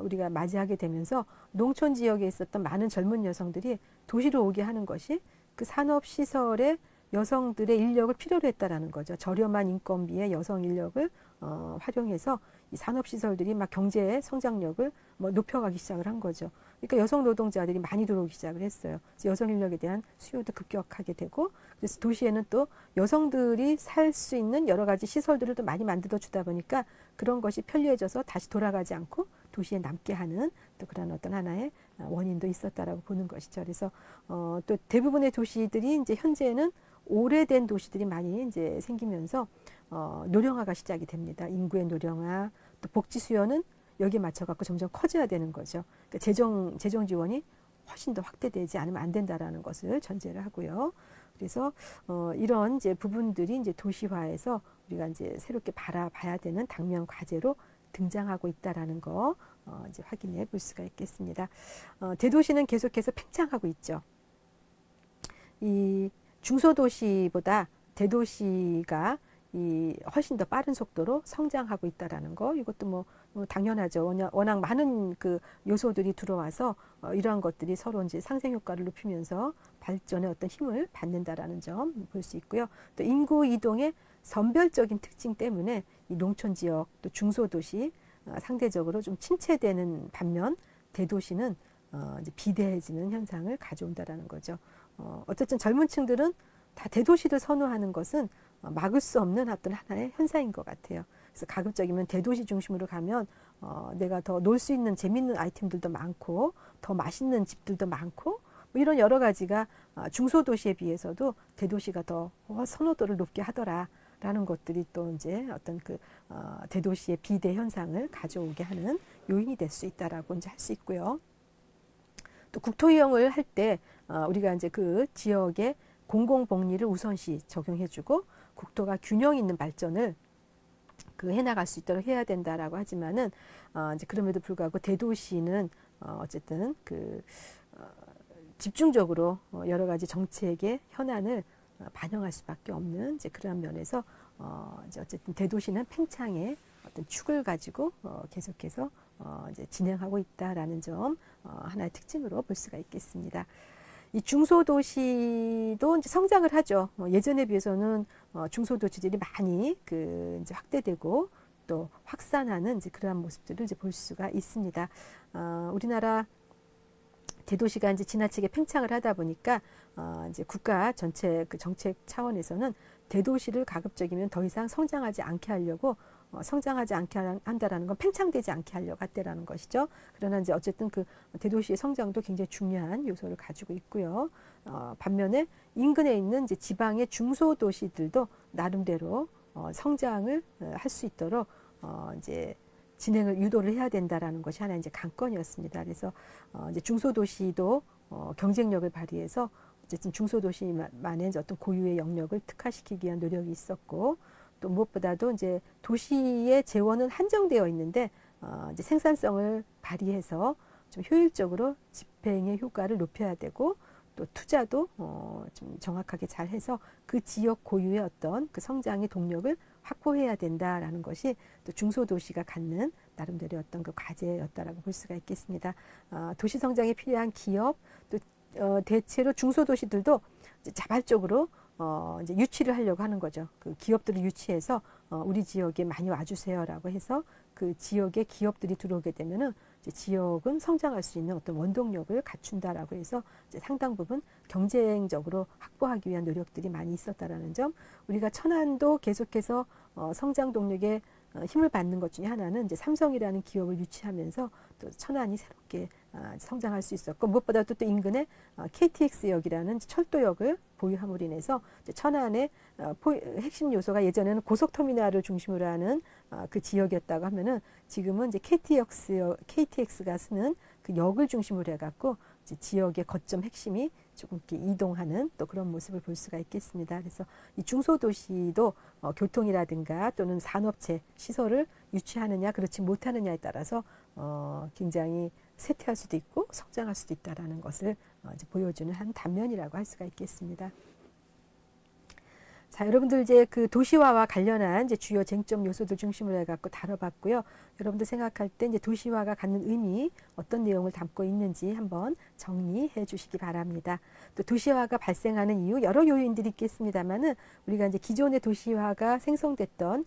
우리가 맞이하게 되면서 농촌 지역에 있었던 많은 젊은 여성들이 도시로 오게 하는 것이 그 산업시설에 여성들의 인력을 필요로 했다라는 거죠. 저렴한 인건비의 여성 인력을 활용해서 이 산업시설들이 막 경제의 성장력을 뭐 높여가기 시작을 한 거죠. 그러니까 여성 노동자들이 많이 들어오기 시작을 했어요. 그래서 여성 인력에 대한 수요도 급격하게 되고, 그래서 도시에는 또 여성들이 살 수 있는 여러 가지 시설들을 또 많이 만들어 주다 보니까 그런 것이 편리해져서 다시 돌아가지 않고 도시에 남게 하는 또 그런 어떤 하나의 원인도 있었다라고 보는 것이죠. 그래서 또 대부분의 도시들이 이제 현재는 오래된 도시들이 많이 이제 생기면서 노령화가 시작이 됩니다. 인구의 노령화, 또 복지 수요는 여기에 맞춰 갖고 점점 커져야 되는 거죠. 그러니까 재정 지원이 훨씬 더 확대되지 않으면 안 된다라는 것을 전제를 하고요. 그래서 이런 이제 부분들이 이제 도시화에서 우리가 이제 새롭게 바라봐야 되는 당면 과제로 등장하고 있다라는 거 이제 확인해 볼 수가 있겠습니다. 대도시는 계속해서 팽창하고 있죠. 이 중소도시보다 대도시가 훨씬 더 빠른 속도로 성장하고 있다라는 거, 이것도 뭐 당연하죠. 워낙 많은 그 요소들이 들어와서 이러한 것들이 서로 이제 상생 효과를 높이면서 발전의 어떤 힘을 받는다라는 점 볼 수 있고요. 또 인구 이동의 선별적인 특징 때문에 이 농촌 지역 또 중소도시 상대적으로 좀 침체되는 반면 대도시는 이제 비대해지는 현상을 가져온다라는 거죠. 어쨌든 젊은 층들은 다 대도시를 선호하는 것은 막을 수 없는 어떤 하나의 현상인 것 같아요. 그래서 가급적이면 대도시 중심으로 가면 내가 더 놀 수 있는 재밌는 아이템들도 많고 더 맛있는 집들도 많고 뭐 이런 여러 가지가 중소도시에 비해서도 대도시가 더 선호도를 높게 하더라라는 것들이 또 이제 어떤 그 대도시의 비대 현상을 가져오게 하는 요인이 될 수 있다라고 이제 할 수 있고요. 또 국토 이용을 할 때 우리가 이제 그 지역의 공공복리를 우선시 적용해주고 국토가 균형 있는 발전을 그 해나갈 수 있도록 해야 된다라고 하지만은 이제 그럼에도 불구하고 대도시는 어쨌든 그 집중적으로 여러 가지 정책의 현안을 반영할 수밖에 없는 이제 그러한 면에서 이제 어쨌든 대도시는 팽창의 어떤 축을 가지고 계속해서 이제 진행하고 있다라는 점 하나의 특징으로 볼 수가 있겠습니다. 이 중소도시도 이제 성장을 하죠. 예전에 비해서는 중소도시들이 많이 그 이제 확대되고 또 확산하는 이제 그러한 모습들을 이제 볼 수가 있습니다. 우리나라 대도시가 이제 지나치게 팽창을 하다 보니까 이제 국가 전체 그 정책 차원에서는 대도시를 가급적이면 더 이상 성장하지 않게 하려고 성장하지 않게 한다라는 건 팽창되지 않게 하려고 했다라는 것이죠. 그러나 이제 어쨌든 그 대도시의 성장도 굉장히 중요한 요소를 가지고 있고요. 반면에 인근에 있는 이제 지방의 중소도시들도 나름대로 성장을 할 수 있도록 이제 진행을 유도를 해야 된다라는 것이 하나 이제 관건이었습니다. 그래서 이제 중소도시도 경쟁력을 발휘해서 어쨌든 중소도시만의 어떤 고유의 영역을 특화시키기 위한 노력이 있었고, 또 무엇보다도 이제 도시의 재원은 한정되어 있는데 이제 생산성을 발휘해서 좀 효율적으로 집행의 효과를 높여야 되고, 또 투자도 좀 정확하게 잘 해서 그 지역 고유의 어떤 그 성장의 동력을 확보해야 된다라는 것이 또 중소도시가 갖는 나름대로 어떤 그 과제였다라고 볼 수가 있겠습니다. 도시 성장에 필요한 기업, 또 대체로 중소도시들도 자발적으로 이제 유치를 하려고 하는 거죠. 그 기업들을 유치해서 우리 지역에 많이 와주세요라고 해서 그 지역에 기업들이 들어오게 되면은 이제 지역은 성장할 수 있는 어떤 원동력을 갖춘다라고 해서 이제 상당 부분 경쟁적으로 확보하기 위한 노력들이 많이 있었다라는 점, 우리가 천안도 계속해서 성장 동력에 힘을 받는 것 중에 하나는 이제 삼성이라는 기업을 유치하면서 또 천안이 새롭게 성장할 수 있었고, 무엇보다도 또 인근에 KTX역이라는 철도역을 보유함으로 인해서 천안의 핵심 요소가 예전에는 고속터미널을 중심으로 하는 그 지역이었다고 하면은 지금은 이제 KTX가 쓰는 그 역을 중심으로 해갖고 이제 지역의 거점 핵심이 조금 이렇게 이동하는 또 그런 모습을 볼 수가 있겠습니다. 그래서 이 중소도시도 교통이라든가 또는 산업체 시설을 유치하느냐 그렇지 못하느냐에 따라서 굉장히 쇠퇴할 수도 있고 성장할 수도 있다라는 것을 이제 보여주는 한 단면이라고 할 수가 있겠습니다. 자, 여러분들 이제 그 도시화와 관련한 이제 주요 쟁점 요소들 중심으로 해갖고 다뤄봤고요. 여러분들 생각할 때 이제 도시화가 갖는 의미, 어떤 내용을 담고 있는지 한번 정리해 주시기 바랍니다. 또 도시화가 발생하는 이유, 여러 요인들이 있겠습니다만은 우리가 이제 기존의 도시화가 생성됐던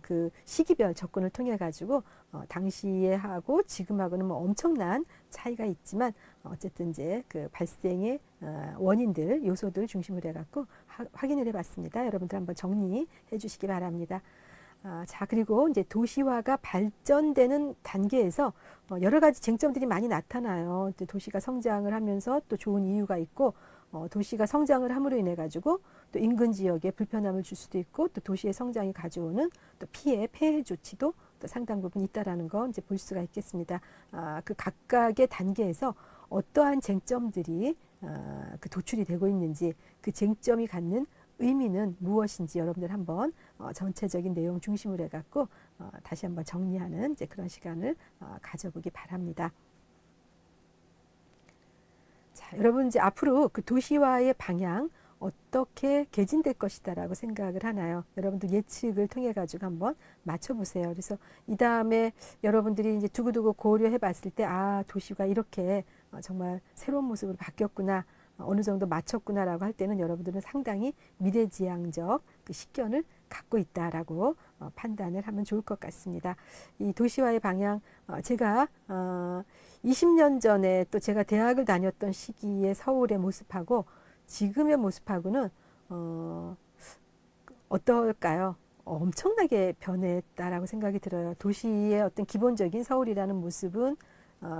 그 시기별 접근을 통해 가지고 당시에 하고 지금하고는 뭐 엄청난 차이가 있지만 어쨌든 이제 그 발생의 원인들, 요소들 중심으로 해갖고 확인을 해봤습니다. 여러분들 한번 정리해 주시기 바랍니다. 자, 그리고 이제 도시화가 발전되는 단계에서 여러 가지 쟁점들이 많이 나타나요. 도시가 성장을 하면서 또 좋은 이유가 있고, 도시가 성장을 함으로 인해 가지고 또 인근 지역에 불편함을 줄 수도 있고, 또 도시의 성장이 가져오는 또 폐해 조치도 또 상당 부분 있다라는 거 이제 볼 수가 있겠습니다. 그 각각의 단계에서 어떠한 쟁점들이 그 도출이 되고 있는지, 그 쟁점이 갖는 의미는 무엇인지 여러분들 한번 전체적인 내용 중심으로 해갖고 다시 한번 정리하는 이제 그런 시간을 가져보기 바랍니다. 자, 여러분 이제 앞으로 그 도시화의 방향 어떻게 개진될 것이다라고 생각을 하나요? 여러분들 예측을 통해 가지고 한번 맞춰보세요. 그래서 이 다음에 여러분들이 이제 두고두고 고려해 봤을 때, 도시가 이렇게 정말 새로운 모습으로 바뀌었구나, 어느 정도 맞췄구나라고 할 때는 여러분들은 상당히 미래지향적 그 식견을 갖고 있다라고 판단을 하면 좋을 것 같습니다. 이 도시화의 방향, 제가 20년 전에 또 제가 대학을 다녔던 시기의 서울의 모습하고 지금의 모습하고는 어떨까요? 엄청나게 변했다라고 생각이 들어요. 도시의 어떤 기본적인 서울이라는 모습은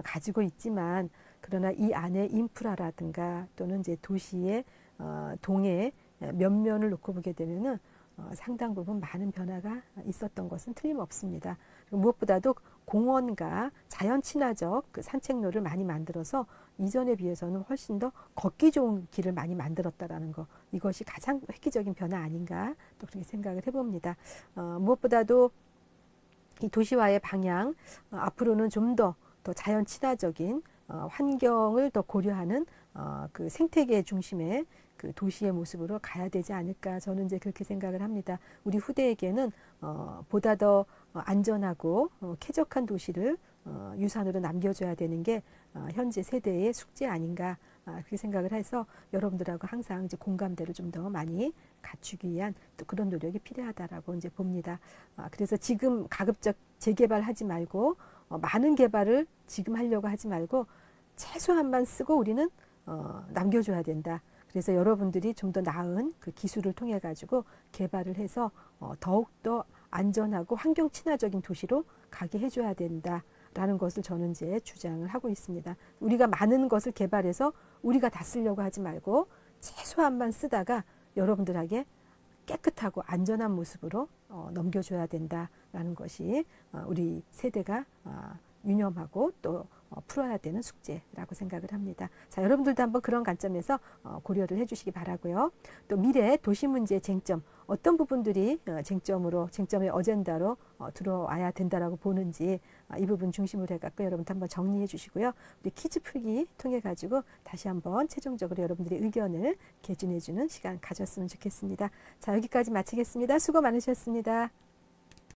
가지고 있지만, 그러나 이 안에 인프라라든가 또는 이제 도시의 동해 면면을 놓고 보게 되면은 상당 부분 많은 변화가 있었던 것은 틀림없습니다. 무엇보다도 공원과 자연 친화적 그 산책로를 많이 만들어서 이전에 비해서는 훨씬 더 걷기 좋은 길을 많이 만들었다라는 거, 이것이 가장 획기적인 변화 아닌가 또 그렇게 생각을 해봅니다. 무엇보다도 이 도시화의 방향, 앞으로는 좀 더 자연 친화적인 환경을 더 고려하는 그 생태계 중심의 그 도시의 모습으로 가야 되지 않을까 저는 이제 그렇게 생각을 합니다. 우리 후대에게는 보다 더 안전하고 쾌적한 도시를 유산으로 남겨줘야 되는 게 현재 세대의 숙제 아닌가 그렇게 생각을 해서 여러분들하고 항상 이제 공감대를 좀 더 많이 갖추기 위한 또 그런 노력이 필요하다라고 이제 봅니다. 그래서 지금 가급적 재개발하지 말고 많은 개발을 지금 하려고 하지 말고 최소한만 쓰고 우리는 남겨줘야 된다. 그래서 여러분들이 좀 더 나은 그 기술을 통해 가지고 개발을 해서 더욱더 안전하고 환경 친화적인 도시로 가게 해줘야 된다라는 것을 저는 이제 주장을 하고 있습니다. 우리가 많은 것을 개발해서 우리가 다 쓰려고 하지 말고 최소한만 쓰다가 여러분들에게 깨끗하고 안전한 모습으로 넘겨줘야 된다라는 것이 우리 세대가 유념하고 또 풀어야 되는 숙제라고 생각을 합니다. 자, 여러분들도 한번 그런 관점에서 고려를 해주시기 바라고요. 또 미래 도시 문제 쟁점 어떤 부분들이 쟁점의 어젠다로 들어와야 된다라고 보는지 이 부분 중심으로 해갖고 여러분도 한번 정리해 주시고요. 우리 퀴즈 풀기 통해 가지고 다시 한번 최종적으로 여러분들의 의견을 개진해 주는 시간 가졌으면 좋겠습니다. 자, 여기까지 마치겠습니다. 수고 많으셨습니다.